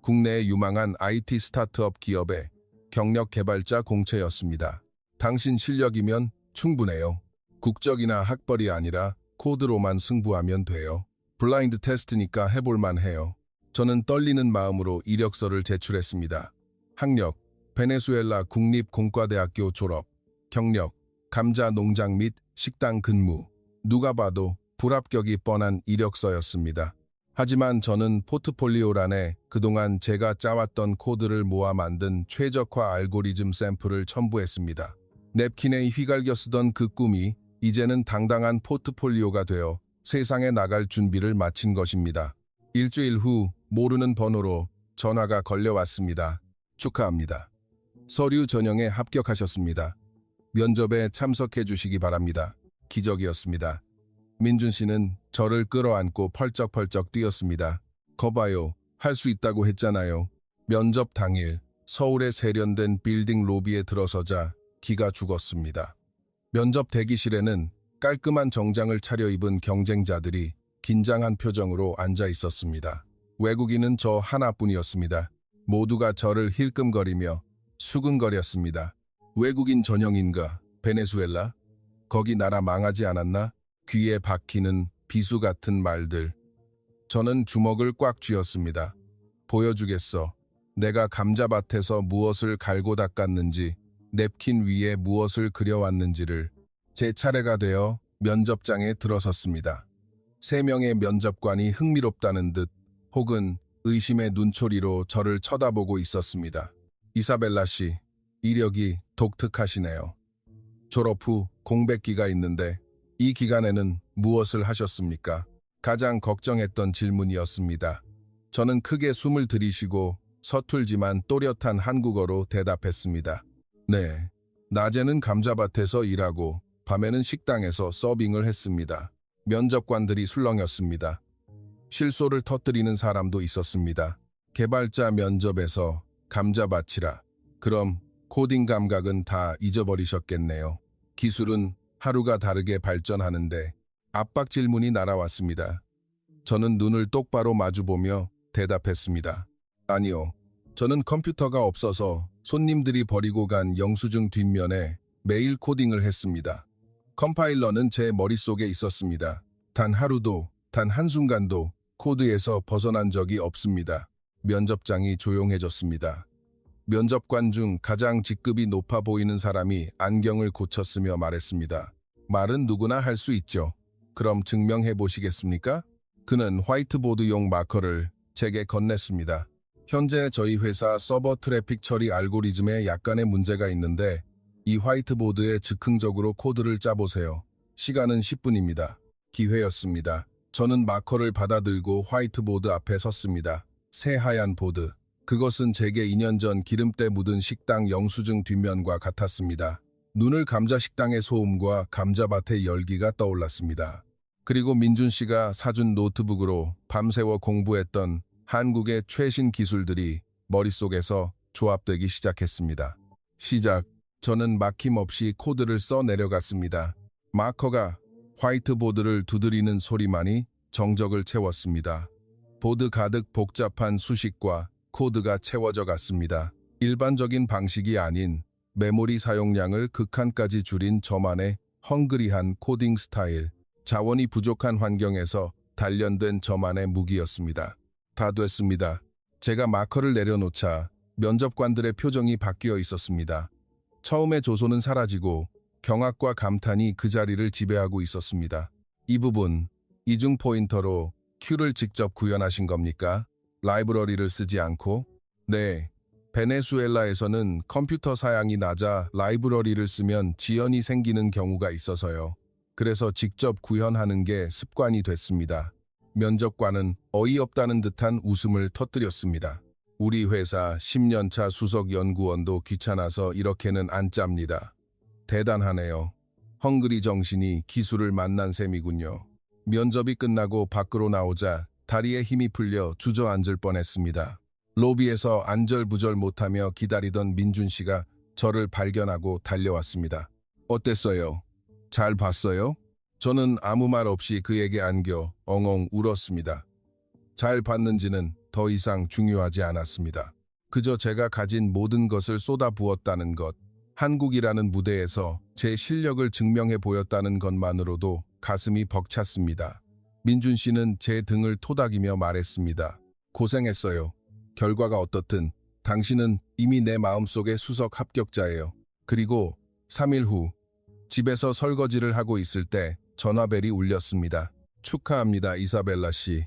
국내의 유망한 IT 스타트업 기업의 경력 개발자 공채였습니다. 당신 실력이면 충분해요. 국적이나 학벌이 아니라 코드로만 승부하면 돼요. 블라인드 테스트니까 해볼만 해요. 저는 떨리는 마음으로 이력서를 제출했습니다. 학력, 베네수엘라 국립공과대학교 졸업, 경력, 감자 농장 및 식당 근무. 누가 봐도 불합격이 뻔한 이력서였습니다. 하지만 저는 포트폴리오란에 그동안 제가 짜왔던 코드를 모아 만든 최적화 알고리즘 샘플을 첨부했습니다. 냅킨에 휘갈겨 쓰던 그 꿈이 이제는 당당한 포트폴리오가 되어 세상에 나갈 준비를 마친 것입니다. 일주일 후 모르는 번호로 전화가 걸려왔습니다. 축하합니다. 서류 전형에 합격하셨습니다. 면접에 참석해 주시기 바랍니다. 기적이었습니다. 민준 씨는 저를 끌어안고 펄쩍펄쩍 뛰었습니다. 거봐요. 할 수 있다고 했잖아요. 면접 당일 서울의 세련된 빌딩 로비에 들어서자 기가 죽었습니다. 면접 대기실에는 깔끔한 정장을 차려입은 경쟁자들이 긴장한 표정으로 앉아 있었습니다. 외국인은 저 하나뿐이었습니다. 모두가 저를 힐끔거리며 수근거렸습니다. 외국인 전형인가? 베네수엘라? 거기 나라 망하지 않았나? 귀에 박히는 비수 같은 말들. 저는 주먹을 꽉 쥐었습니다. 보여주겠어. 내가 감자밭에서 무엇을 갈고 닦았는지, 냅킨 위에 무엇을 그려왔는지를. 제 차례가 되어 면접장에 들어섰습니다. 3명의 면접관이 흥미롭다는 듯 혹은 의심의 눈초리로 저를 쳐다보고 있었습니다. 이사벨라 씨, 이력이 독특하시네요. 졸업 후 공백기가 있는데 이 기간에는 무엇을 하셨습니까? 가장 걱정했던 질문이었습니다. 저는 크게 숨을 들이쉬고 서툴지만 또렷한 한국어로 대답했습니다. 네, 낮에는 감자밭에서 일하고 밤에는 식당에서 서빙을 했습니다. 면접관들이 술렁였습니다. 실소를 터뜨리는 사람도 있었습니다. 개발자 면접에서 감자밭이라. 그럼 코딩 감각은 다 잊어버리셨겠네요. 기술은 하루가 다르게 발전하는데 압박 질문이 날아왔습니다. 저는 눈을 똑바로 마주보며 대답했습니다. 아니요. 저는 컴퓨터가 없어서 손님들이 버리고 간 영수증 뒷면에 매일 코딩을 했습니다. 컴파일러는 제 머릿속에 있었습니다. 단 하루도, 단 한순간도 코드에서 벗어난 적이 없습니다. 면접장이 조용해졌습니다. 면접관 중 가장 직급이 높아 보이는 사람이 안경을 고쳤으며 말했습니다. 말은 누구나 할 수 있죠. 그럼 증명해 보시겠습니까? 그는 화이트보드용 마커를 제게 건넸습니다. 현재 저희 회사 서버 트래픽 처리 알고리즘에 약간의 문제가 있는데 이 화이트보드에 즉흥적으로 코드를 짜보세요. 시간은 10분입니다. 기회였습니다. 저는 마커를 받아들고 화이트보드 앞에 섰습니다. 새하얀 보드. 그것은 제게 2년 전 기름때 묻은 식당 영수증 뒷면과 같았습니다. 눈을 감자 식당의 소음과 감자밭의 열기가 떠올랐습니다. 그리고 민준 씨가 사준 노트북으로 밤새워 공부했던 한국의 최신 기술들이 머릿속에서 조합되기 시작했습니다. 시작. 저는 막힘없이 코드를 써 내려갔습니다. 마커가 화이트보드를 두드리는 소리만이 정적을 채웠습니다. 보드 가득 복잡한 수식과 코드가 채워져 갔습니다. 일반적인 방식이 아닌 메모리 사용량을 극한까지 줄인 저만의 헝그리한 코딩 스타일. 자원이 부족한 환경에서 단련된 저만의 무기였습니다. 다 됐습니다. 제가 마커를 내려놓자 면접관들의 표정이 바뀌어 있었습니다. 처음에 조소는 사라지고 경악과 감탄이 그 자리를 지배하고 있었습니다. 이 부분, 이중 포인터로 큐를 직접 구현하신 겁니까? 라이브러리를 쓰지 않고? 네. 베네수엘라에서는 컴퓨터 사양이 낮아 라이브러리를 쓰면 지연이 생기는 경우가 있어서요. 그래서 직접 구현하는 게 습관이 됐습니다. 면접관은 어이없다는 듯한 웃음을 터뜨렸습니다. 우리 회사 10년차 수석 연구원도 귀찮아서 이렇게는 안 짭니다. 대단하네요. 헝그리 정신이 기술을 만난 셈이군요. 면접이 끝나고 밖으로 나오자 다리에 힘이 풀려 주저앉을 뻔했습니다. 로비에서 안절부절 못하며 기다리던 민준 씨가 저를 발견하고 달려왔습니다. 어땠어요? 잘 봤어요? 저는 아무 말 없이 그에게 안겨 엉엉 울었습니다. 잘 봤는지는 더 이상 중요하지 않았습니다. 그저 제가 가진 모든 것을 쏟아부었다는 것, 한국이라는 무대에서 제 실력을 증명해 보였다는 것만으로도 가슴이 벅찼습니다. 민준 씨는 제 등을 토닥이며 말했습니다. 고생했어요. 결과가 어떻든 당신은 이미 내 마음속의 수석 합격자예요. 그리고 3일 후 집에서 설거지를 하고 있을 때 전화벨이 울렸습니다. 축하합니다, 이사벨라 씨.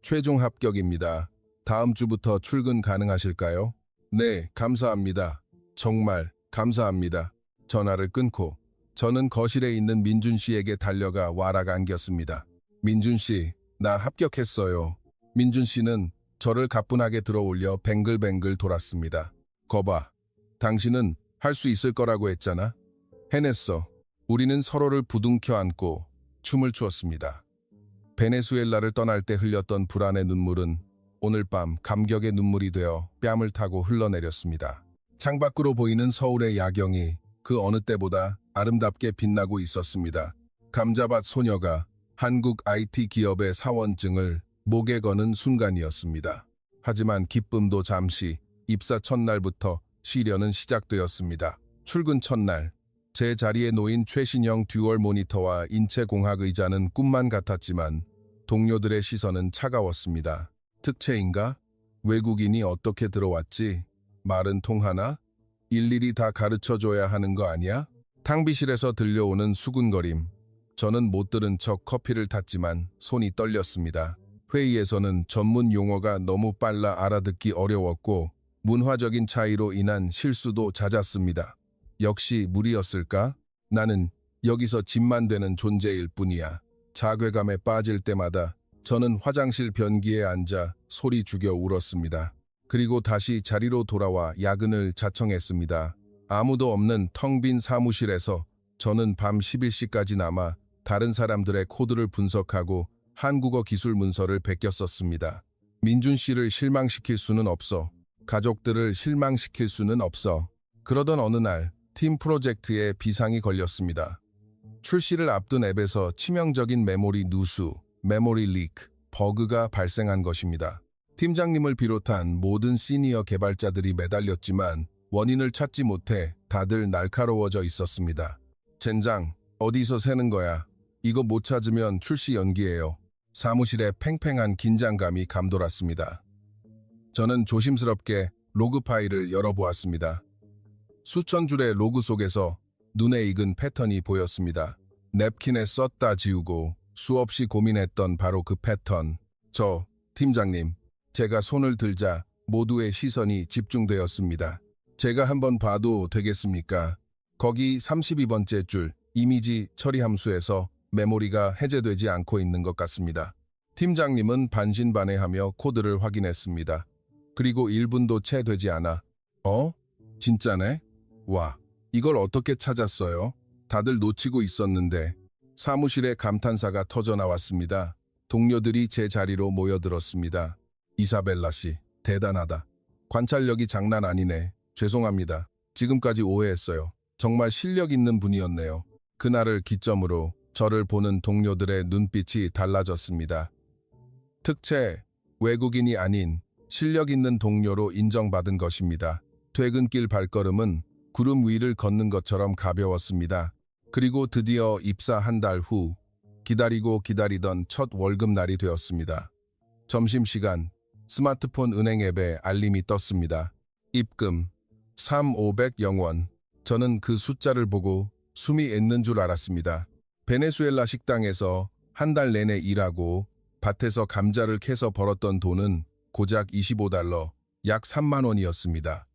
최종 합격입니다. 다음 주부터 출근 가능하실까요? 네, 감사합니다. 정말 감사합니다. 전화를 끊고 저는 거실에 있는 민준 씨에게 달려가 와락 안겼습니다. 민준 씨, 나 합격했어요. 민준 씨는 저를 가뿐하게 들어올려 뱅글뱅글 돌았습니다. 거봐, 당신은 할 수 있을 거라고 했잖아. 해냈어. 우리는 서로를 부둥켜 안고 춤을 추었습니다. 베네수엘라를 떠날 때 흘렸던 불안의 눈물은 오늘 밤 감격의 눈물이 되어 뺨을 타고 흘러내렸습니다. 창밖으로 보이는 서울의 야경이 그 어느 때보다 아름답게 빛나고 있었습니다. 감자밭 소녀가 한국 IT 기업의 사원증을 목에 거는 순간이었습니다. 하지만 기쁨도 잠시, 입사 첫날부터 시련은 시작되었습니다. 출근 첫날, 제 자리에 놓인 최신형 듀얼 모니터와 인체공학 의자는 꿈만 같았지만 동료들의 시선은 차가웠습니다. 특채인가? 외국인이 어떻게 들어왔지? 말은 통하나? 일일이 다 가르쳐줘야 하는 거 아니야? 탕비실에서 들려오는 수군거림. 저는 못 들은 척 커피를 탔지만 손이 떨렸습니다. 회의에서는 전문 용어가 너무 빨라 알아듣기 어려웠고 문화적인 차이로 인한 실수도 잦았습니다. 역시 무리였을까? 나는 여기서 집만 되는 존재일 뿐이야. 자괴감에 빠질 때마다 저는 화장실 변기에 앉아 소리 죽여 울었습니다. 그리고 다시 자리로 돌아와 야근을 자청했습니다. 아무도 없는 텅 빈 사무실에서 저는 밤 11시까지 남아 다른 사람들의 코드를 분석하고 한국어 기술 문서를 베꼈었습니다. 민준 씨를 실망시킬 수는 없어. 가족들을 실망시킬 수는 없어. 그러던 어느 날 팀 프로젝트에 비상이 걸렸습니다. 출시를 앞둔 앱에서 치명적인 메모리 누수, 메모리 리크, 버그가 발생한 것입니다. 팀장님을 비롯한 모든 시니어 개발자들이 매달렸지만 원인을 찾지 못해 다들 날카로워져 있었습니다. 젠장, 어디서 새는 거야? 이거 못 찾으면 출시 연기예요. 사무실에 팽팽한 긴장감이 감돌았습니다. 저는 조심스럽게 로그 파일을 열어보았습니다. 수천 줄의 로그 속에서 눈에 익은 패턴이 보였습니다. 냅킨에 썼다 지우고 수없이 고민했던 바로 그 패턴. 팀장님, 제가 손을 들자 모두의 시선이 집중되었습니다. 제가 한번 봐도 되겠습니까? 거기 32번째 줄 이미지 처리 함수에서 메모리가 해제되지 않고 있는 것 같습니다. 팀장님은 반신반의하며 코드를 확인했습니다. 그리고 1분도 채 되지 않아 진짜네? 와, 이걸 어떻게 찾았어요? 다들 놓치고 있었는데. 사무실에 감탄사가 터져나왔습니다. 동료들이 제 자리로 모여들었습니다. 이사벨라 씨, 대단하다. 관찰력이 장난 아니네. 죄송합니다. 지금까지 오해했어요. 정말 실력 있는 분이었네요. 그날을 기점으로 저를 보는 동료들의 눈빛이 달라졌습니다. 특채, 외국인이 아닌 실력 있는 동료로 인정받은 것입니다. 퇴근길 발걸음은 구름 위를 걷는 것처럼 가벼웠습니다. 그리고 드디어 입사 한 달 후 기다리고 기다리던 첫 월급날이 되었습니다. 점심시간 스마트폰 은행 앱에 알림이 떴습니다. 입금 3,500영원. 저는 그 숫자를 보고 숨이 멎는 줄 알았습니다. 베네수엘라 식당에서 한 달 내내 일하고 밭에서 감자를 캐서 벌었던 돈은 고작 25달러, 약 3만 원이었습니다.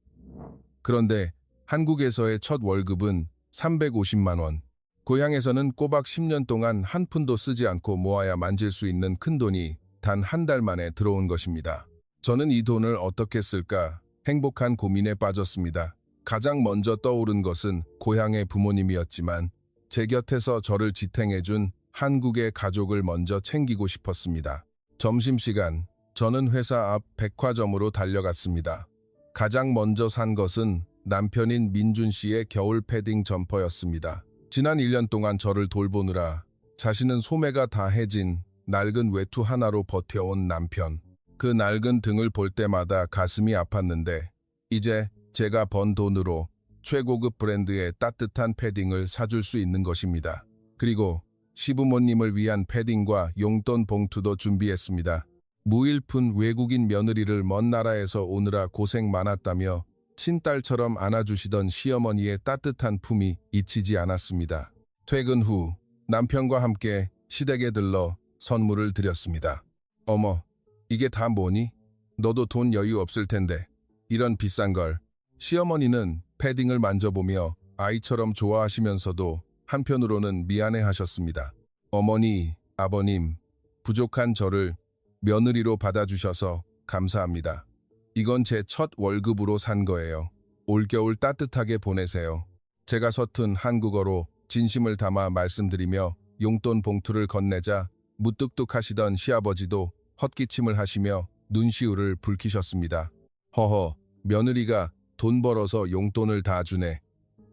그런데 한국에서의 첫 월급은 350만 원. 고향에서는 꼬박 10년 동안 한 푼도 쓰지 않고 모아야 만질 수 있는 큰 돈이 단 한 달 만에 들어온 것입니다. 저는 이 돈을 어떻게 쓸까 행복한 고민에 빠졌습니다. 가장 먼저 떠오른 것은 고향의 부모님이었지만 제 곁에서 저를 지탱해준 한국의 가족을 먼저 챙기고 싶었습니다. 점심시간, 저는 회사 앞 백화점으로 달려갔습니다. 가장 먼저 산 것은 남편인 민준 씨의 겨울 패딩 점퍼였습니다. 지난 1년 동안 저를 돌보느라 자신은 소매가 다 해진 낡은 외투 하나로 버텨온 남편. 그 낡은 등을 볼 때마다 가슴이 아팠는데 이제 제가 번 돈으로 최고급 브랜드의 따뜻한 패딩을 사줄 수 있는 것입니다. 그리고 시부모님을 위한 패딩과 용돈 봉투도 준비했습니다. 무일푼 외국인 며느리를 먼 나라에서 오느라 고생 많았다며 친딸처럼 안아주시던 시어머니의 따뜻한 품이 잊히지 않았습니다. 퇴근 후 남편과 함께 시댁에 들러 선물을 드렸습니다. 어머, 이게 다 뭐니? 너도 돈 여유 없을 텐데. 이런 비싼 걸. 시어머니는 패딩을 만져보며 아이처럼 좋아하시면서도 한편으로는 미안해하셨습니다. 어머니, 아버님, 부족한 저를 며느리로 받아주셔서 감사합니다. 이건 제 첫 월급으로 산 거예요. 올겨울 따뜻하게 보내세요. 제가 서툰 한국어로 진심을 담아 말씀드리며 용돈 봉투를 건네자 무뚝뚝하시던 시아버지도 헛기침을 하시며 눈시울을 붉히셨습니다. 허허, 며느리가 돈 벌어서 용돈을 다 주네.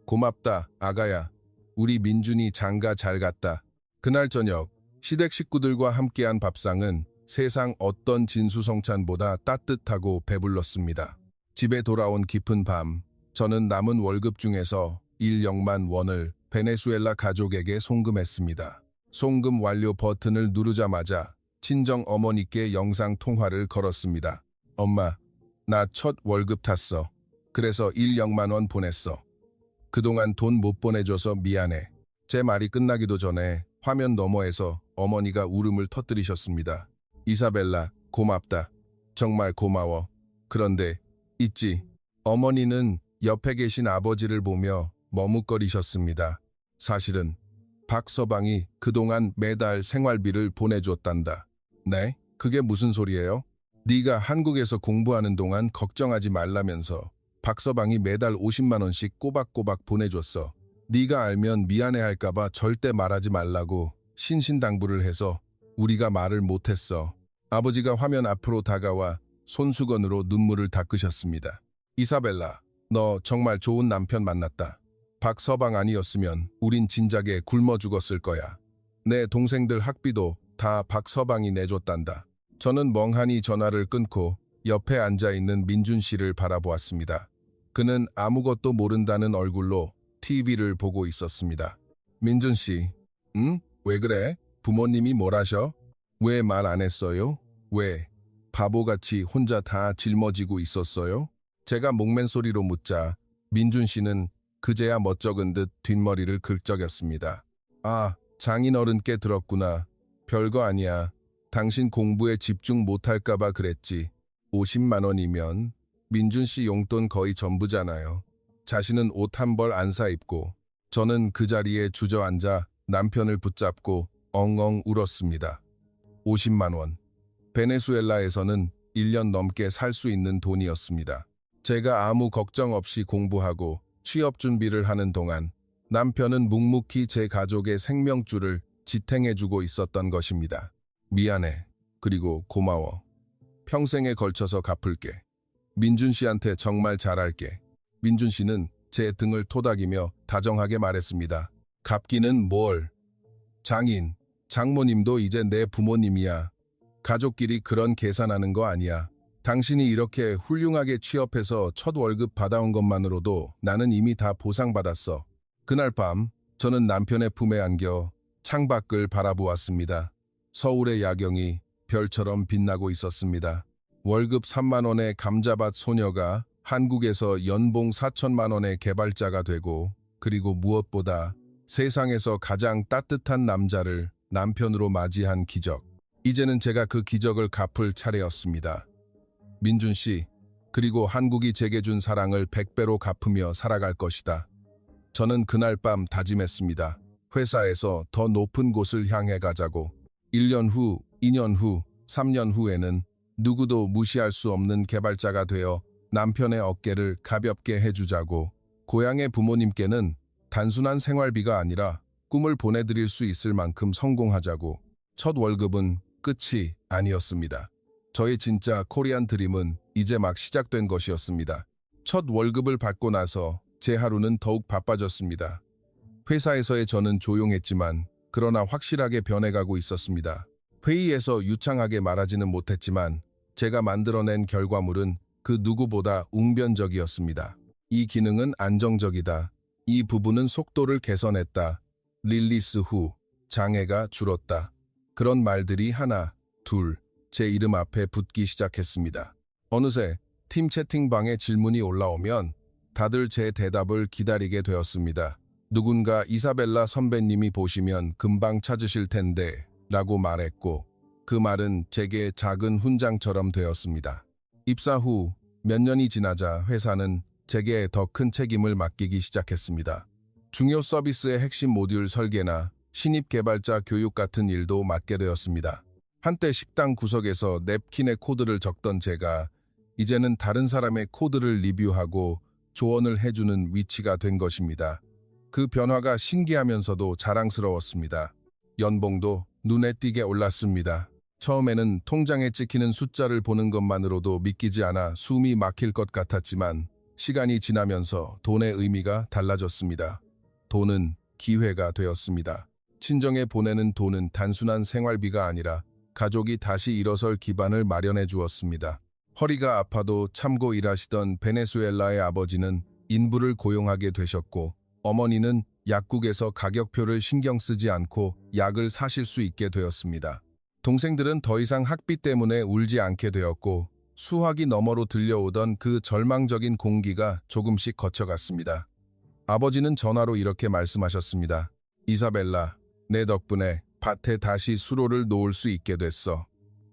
고맙다, 아가야. 우리 민준이 장가 잘 갔다. 그날 저녁, 시댁 식구들과 함께한 밥상은 세상 어떤 진수성찬보다 따뜻하고 배불렀습니다. 집에 돌아온 깊은 밤, 저는 남은 월급 중에서 1억만 원을 베네수엘라 가족에게 송금했습니다. 송금 완료 버튼을 누르자마자 친정 어머니께 영상 통화를 걸었습니다. 엄마, 나 첫 월급 탔어. 그래서 1억만 원 보냈어. 그동안 돈 못 보내줘서 미안해. 제 말이 끝나기도 전에 화면 너머에서 어머니가 울음을 터뜨리셨습니다. 이사벨라, 고맙다. 정말 고마워. 그런데 있지. 어머니는 옆에 계신 아버지를 보며 머뭇거리셨습니다. 사실은 박서방이 그동안 매달 생활비를 보내줬단다. 네? 그게 무슨 소리예요? 네가 한국에서 공부하는 동안 걱정하지 말라면서 박서방이 매달 50만 원씩 꼬박꼬박 보내줬어. 네가 알면 미안해할까봐 절대 말하지 말라고 신신당부를 해서 우리가 말을 못했어. 아버지가 화면 앞으로 다가와 손수건으로 눈물을 닦으셨습니다. 이사벨라, 너 정말 좋은 남편 만났다. 박서방 아니었으면 우린 진작에 굶어 죽었을 거야. 내 동생들 학비도 다 박서방이 내줬단다. 저는 멍하니 전화를 끊고 옆에 앉아있는 민준 씨를 바라보았습니다. 그는 아무것도 모른다는 얼굴로 TV를 보고 있었습니다. 민준 씨, 응? 왜 그래? 부모님이 뭘 하셔? 왜 말 안 했어요? 왜? 바보같이 혼자 다 짊어지고 있었어요? 제가 목맨 소리로 묻자 민준 씨는 그제야 멋쩍은 듯 뒷머리를 긁적였습니다. 아, 장인어른께 들었구나. 별거 아니야. 당신 공부에 집중 못할까봐 그랬지. 50만 원이면 민준 씨 용돈 거의 전부잖아요. 자신은 옷 한 벌 안 사입고 저는 그 자리에 주저앉아 남편을 붙잡고 엉엉 울었습니다. 50만 원. 베네수엘라에서는 1년 넘게 살 수 있는 돈이었습니다. 제가 아무 걱정 없이 공부하고 취업 준비를 하는 동안 남편은 묵묵히 제 가족의 생명줄을 지탱해주고 있었던 것입니다. 미안해. 그리고 고마워. 평생에 걸쳐서 갚을게. 민준 씨한테 정말 잘할게. 민준 씨는 제 등을 토닥이며 다정하게 말했습니다. 갚기는 뭘? 장인, 장모님도 이제 내 부모님이야. 가족끼리 그런 계산하는 거 아니야. 당신이 이렇게 훌륭하게 취업해서 첫 월급 받아온 것만으로도 나는 이미 다 보상받았어. 그날 밤 저는 남편의 품에 안겨 창밖을 바라보았습니다. 서울의 야경이 별처럼 빛나고 있었습니다. 월급 3만 원의 감자밭 소녀가 한국에서 연봉 4천만 원의 개발자가 되고, 그리고 무엇보다 세상에서 가장 따뜻한 남자를 남편으로 맞이한 기적. 이제는 제가 그 기적을 갚을 차례였습니다. 민준 씨, 그리고 한국이 제게 준 사랑을 100배로 갚으며 살아갈 것이다. 저는 그날 밤 다짐했습니다. 회사에서 더 높은 곳을 향해 가자고. 1년 후, 2년 후, 3년 후에는 누구도 무시할 수 없는 개발자가 되어 남편의 어깨를 가볍게 해주자고. 고향의 부모님께는 단순한 생활비가 아니라 꿈을 보내드릴 수 있을 만큼 성공하자고. 첫 월급은 끝이 아니었습니다. 저의 진짜 코리안 드림은 이제 막 시작된 것이었습니다. 첫 월급을 받고 나서 제 하루는 더욱 바빠졌습니다. 회사에서의 저는 조용했지만 그러나 확실하게 변해가고 있었습니다. 회의에서 유창하게 말하지는 못했지만 제가 만들어낸 결과물은 그 누구보다 웅변적이었습니다. 이 기능은 안정적이다. 이 부분은 속도를 개선했다. 릴리스 후 장애가 줄었다. 그런 말들이 하나, 둘, 제 이름 앞에 붙기 시작했습니다. 어느새 팀 채팅방에 질문이 올라오면 다들 제 대답을 기다리게 되었습니다. 누군가 이사벨라 선배님이 보시면 금방 찾으실 텐데 라고 말했고, 그 말은 제게 작은 훈장처럼 되었습니다. 입사 후 몇 년이 지나자 회사는 제게 더 큰 책임을 맡기기 시작했습니다. 중요 서비스의 핵심 모듈 설계나 신입 개발자 교육 같은 일도 맡게 되었습니다. 한때 식당 구석에서 냅킨에 코드를 적던 제가 이제는 다른 사람의 코드를 리뷰하고 조언을 해주는 위치가 된 것입니다. 그 변화가 신기하면서도 자랑스러웠습니다. 연봉도 눈에 띄게 올랐습니다. 처음에는 통장에 찍히는 숫자를 보는 것만으로도 믿기지 않아 숨이 막힐 것 같았지만 시간이 지나면서 돈의 의미가 달라졌습니다. 돈은 기회가 되었습니다. 친정에 보내는 돈은 단순한 생활비가 아니라 가족이 다시 일어설 기반을 마련해 주었습니다. 허리가 아파도 참고 일하시던 베네수엘라의 아버지는 인부를 고용하게 되셨고, 어머니는 약국에서 가격표를 신경 쓰지 않고 약을 사실 수 있게 되었습니다. 동생들은 더 이상 학비 때문에 울지 않게 되었고, 수화기 너머로 들려오던 그 절망적인 공기가 조금씩 거쳐갔습니다. 아버지는 전화로 이렇게 말씀하셨습니다. 이사벨라, 내 덕분에 밭에 다시 수로를 놓을 수 있게 됐어.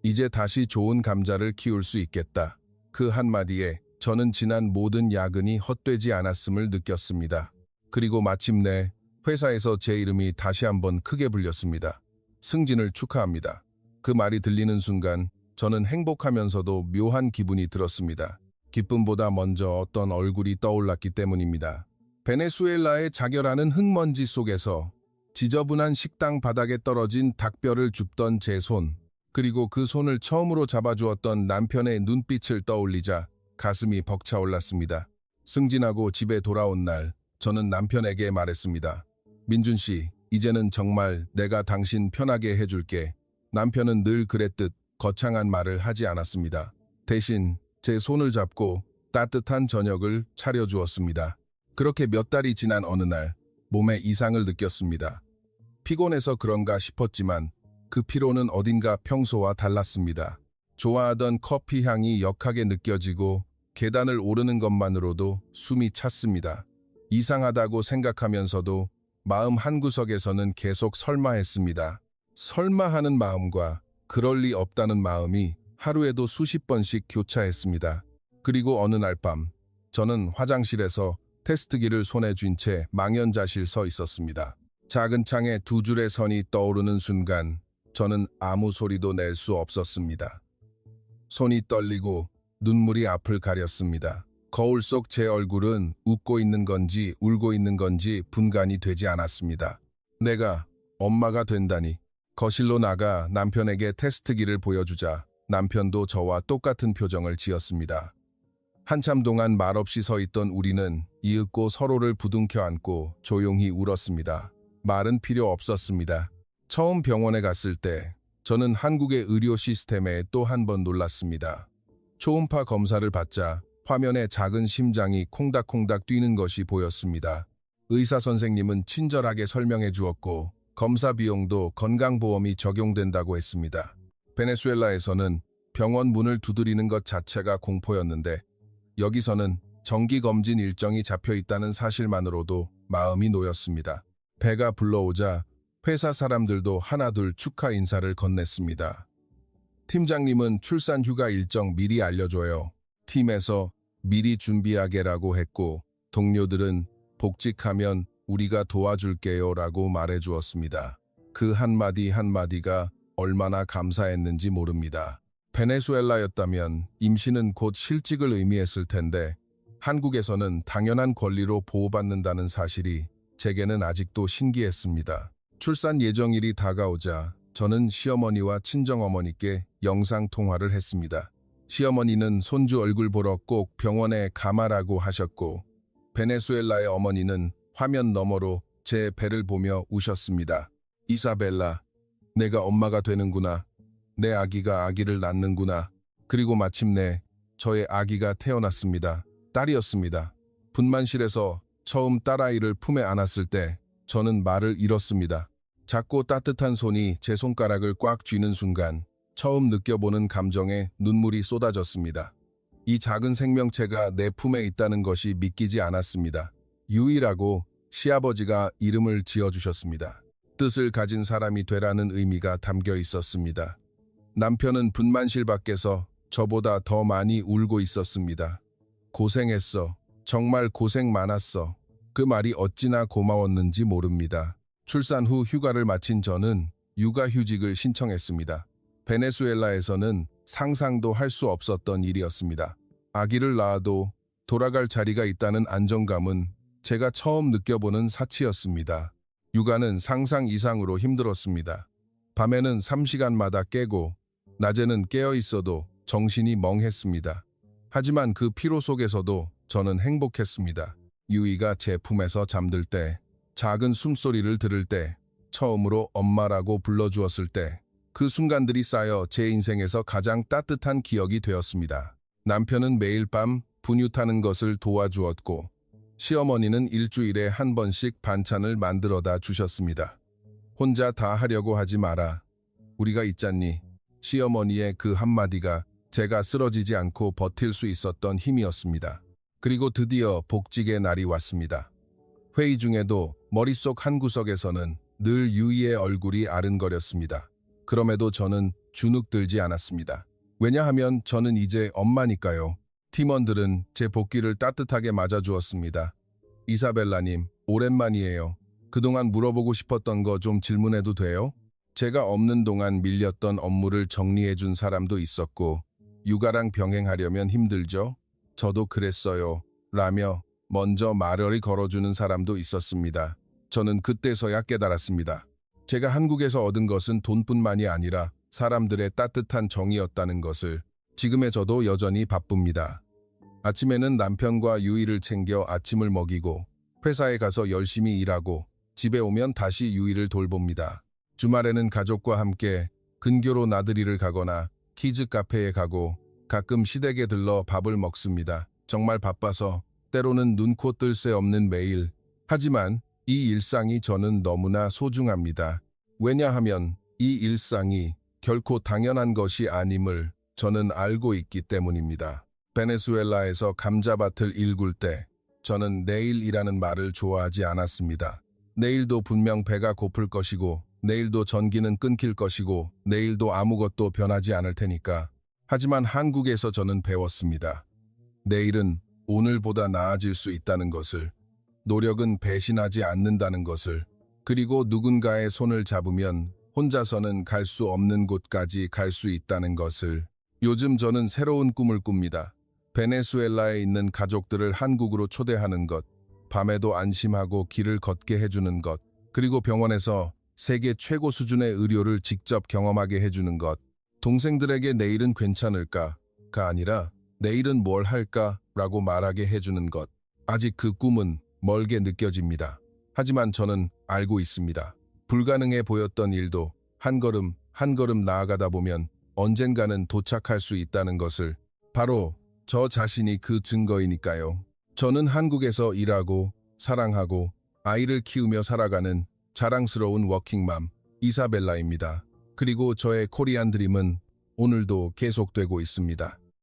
이제 다시 좋은 감자를 키울 수 있겠다. 그 한마디에 저는 지난 모든 야근이 헛되지 않았음을 느꼈습니다. 그리고 마침내 회사에서 제 이름이 다시 한번 크게 불렸습니다. 승진을 축하합니다. 그 말이 들리는 순간 저는 행복하면서도 묘한 기분이 들었습니다. 기쁨보다 먼저 어떤 얼굴이 떠올랐기 때문입니다. 베네수엘라의 자결하는 흙먼지 속에서 지저분한 식당 바닥에 떨어진 닭뼈를 줍던 제 손, 그리고 그 손을 처음으로 잡아주었던 남편의 눈빛을 떠올리자 가슴이 벅차올랐습니다. 승진하고 집에 돌아온 날, 저는 남편에게 말했습니다. 민준 씨, 이제는 정말 내가 당신 편하게 해줄게. 남편은 늘 그랬듯 거창한 말을 하지 않았습니다. 대신 제 손을 잡고 따뜻한 저녁을 차려주었습니다. 그렇게 몇 달이 지난 어느 날 몸에 이상을 느꼈습니다. 피곤해서 그런가 싶었지만 그 피로는 어딘가 평소와 달랐습니다. 좋아하던 커피 향이 역하게 느껴지고 계단을 오르는 것만으로도 숨이 찼습니다. 이상하다고 생각하면서도 마음 한구석에서는 계속 설마했습니다. 설마 하는 마음과 그럴 리 없다는 마음이 하루에도 수십 번씩 교차했습니다. 그리고 어느 날 밤, 저는 화장실에서 테스트기를 손에 쥔 채 망연자실 서 있었습니다. 작은 창에 두 줄의 선이 떠오르는 순간 저는 아무 소리도 낼 수 없었습니다. 손이 떨리고 눈물이 앞을 가렸습니다. 거울 속 제 얼굴은 웃고 있는 건지 울고 있는 건지 분간이 되지 않았습니다. 내가 엄마가 된다니. 거실로 나가 남편에게 테스트기를 보여주자 남편도 저와 똑같은 표정을 지었습니다. 한참 동안 말없이 서 있던 우리는 이윽고 서로를 부둥켜 안고 조용히 울었습니다. 말은 필요 없었습니다. 처음 병원에 갔을 때 저는 한국의 의료 시스템에 또 한 번 놀랐습니다. 초음파 검사를 받자 화면에 작은 심장이 콩닥콩닥 뛰는 것이 보였습니다. 의사 선생님은 친절하게 설명해 주었고 검사 비용도 건강보험이 적용된다고 했습니다. 베네수엘라에서는 병원 문을 두드리는 것 자체가 공포였는데 여기서는 정기검진 일정이 잡혀 있다는 사실만으로도 마음이 놓였습니다. 배가 불러오자 회사 사람들도 하나둘 축하 인사를 건넸습니다. 팀장님은 출산 휴가 일정 미리 알려줘요. 팀에서 미리 준비하게라고 했고 동료들은 복직하면 우리가 도와줄게요 라고 말해주었습니다. 그 한마디 한마디가 얼마나 감사했는지 모릅니다. 베네수엘라였다면 임신은 곧 실직을 의미했을 텐데 한국에서는 당연한 권리로 보호받는다는 사실이 제게는 아직도 신기했습니다. 출산 예정일이 다가오자 저는 시어머니와 친정어머니께 영상통화를 했습니다. 시어머니는 손주 얼굴 보러 꼭 병원에 가마라고 하셨고 베네수엘라의 어머니는 화면 너머로 제 배를 보며 우셨습니다. 이사벨라, 내가 엄마가 되는구나. 내 아기가 아기를 낳는구나. 그리고 마침내 저의 아기가 태어났습니다. 딸이었습니다. 분만실에서 처음 딸아이를 품에 안았을 때 저는 말을 잃었습니다. 작고 따뜻한 손이 제 손가락을 꽉 쥐는 순간 처음 느껴보는 감정에 눈물이 쏟아졌습니다. 이 작은 생명체가 내 품에 있다는 것이 믿기지 않았습니다. 유이라고 시아버지가 이름을 지어주셨습니다. 뜻을 가진 사람이 되라는 의미가 담겨 있었습니다. 남편은 분만실 밖에서 저보다 더 많이 울고 있었습니다. 고생했어. 정말 고생 많았어. 그 말이 어찌나 고마웠는지 모릅니다. 출산 후 휴가를 마친 저는 육아휴직을 신청했습니다. 베네수엘라에서는 상상도 할 수 없었던 일이었습니다. 아기를 낳아도 돌아갈 자리가 있다는 안정감은 제가 처음 느껴보는 사치였습니다. 육아는 상상 이상으로 힘들었습니다. 밤에는 3시간마다 깨고 낮에는 깨어 있어도 정신이 멍했습니다. 하지만 그 피로 속에서도 저는 행복했습니다. 유이가 제 품에서 잠들 때, 작은 숨소리를 들을 때, 처음으로 엄마라고 불러주었을 때, 그 순간들이 쌓여 제 인생에서 가장 따뜻한 기억이 되었습니다. 남편은 매일 밤 분유타는 것을 도와주었고 시어머니는 일주일에 한 번씩 반찬을 만들어다 주셨습니다. 혼자 다 하려고 하지 마라. 우리가 있잖니. 시어머니의 그 한마디가 제가 쓰러지지 않고 버틸 수 있었던 힘이었습니다. 그리고 드디어 복직의 날이 왔습니다. 회의 중에도 머릿속 한구석에서는 늘 유이의 얼굴이 아른거렸습니다. 그럼에도 저는 주눅들지 않았습니다. 왜냐하면 저는 이제 엄마니까요. 팀원들은 제 복귀를 따뜻하게 맞아주었습니다. 이사벨라님, 오랜만이에요. 그동안 물어보고 싶었던 거 좀 질문해도 돼요? 제가 없는 동안 밀렸던 업무를 정리해준 사람도 있었고, 육아랑 병행하려면 힘들죠? 저도 그랬어요. 라며 먼저 말을 걸어주는 사람도 있었습니다. 저는 그때서야 깨달았습니다. 제가 한국에서 얻은 것은 돈뿐만이 아니라 사람들의 따뜻한 정이었다는 것을. 지금의 저도 여전히 바쁩니다. 아침에는 남편과 유이를 챙겨 아침을 먹이고 회사에 가서 열심히 일하고 집에 오면 다시 유이를 돌봅니다. 주말에는 가족과 함께 근교로 나들이를 가거나 키즈 카페에 가고 가끔 시댁에 들러 밥을 먹습니다. 정말 바빠서 때로는 눈코 뜰 새 없는 매일. 하지만 이 일상이 저는 너무나 소중합니다. 왜냐하면 이 일상이 결코 당연한 것이 아님을 저는 알고 있기 때문입니다. 베네수엘라에서 감자밭을 일굴 때 저는 내일이라는 말을 좋아하지 않았습니다. 내일도 분명 배가 고플 것이고 내일도 전기는 끊길 것이고 내일도 아무것도 변하지 않을 테니까. 하지만 한국에서 저는 배웠습니다. 내일은 오늘보다 나아질 수 있다는 것을, 노력은 배신하지 않는다는 것을, 그리고 누군가의 손을 잡으면 혼자서는 갈 수 없는 곳까지 갈 수 있다는 것을. 요즘 저는 새로운 꿈을 꿉니다. 베네수엘라에 있는 가족들을 한국으로 초대하는 것, 밤에도 안심하고 길을 걷게 해주는 것, 그리고 병원에서 세계 최고 수준의 의료를 직접 경험하게 해주는 것. 동생들에게 내일은 괜찮을까가 아니라 내일은 뭘 할까? 라고 말하게 해주는 것. 아직 그 꿈은 멀게 느껴집니다. 하지만 저는 알고 있습니다. 불가능해 보였던 일도 한 걸음 한 걸음 나아가다 보면 언젠가는 도착할 수 있다는 것을. 바로 저 자신이 그 증거이니까요. 저는 한국에서 일하고 사랑하고 아이를 키우며 살아가는 자랑스러운 워킹맘 이사벨라입니다. 그리고 저의 코리안 드림은 오늘도 계속되고 있습니다.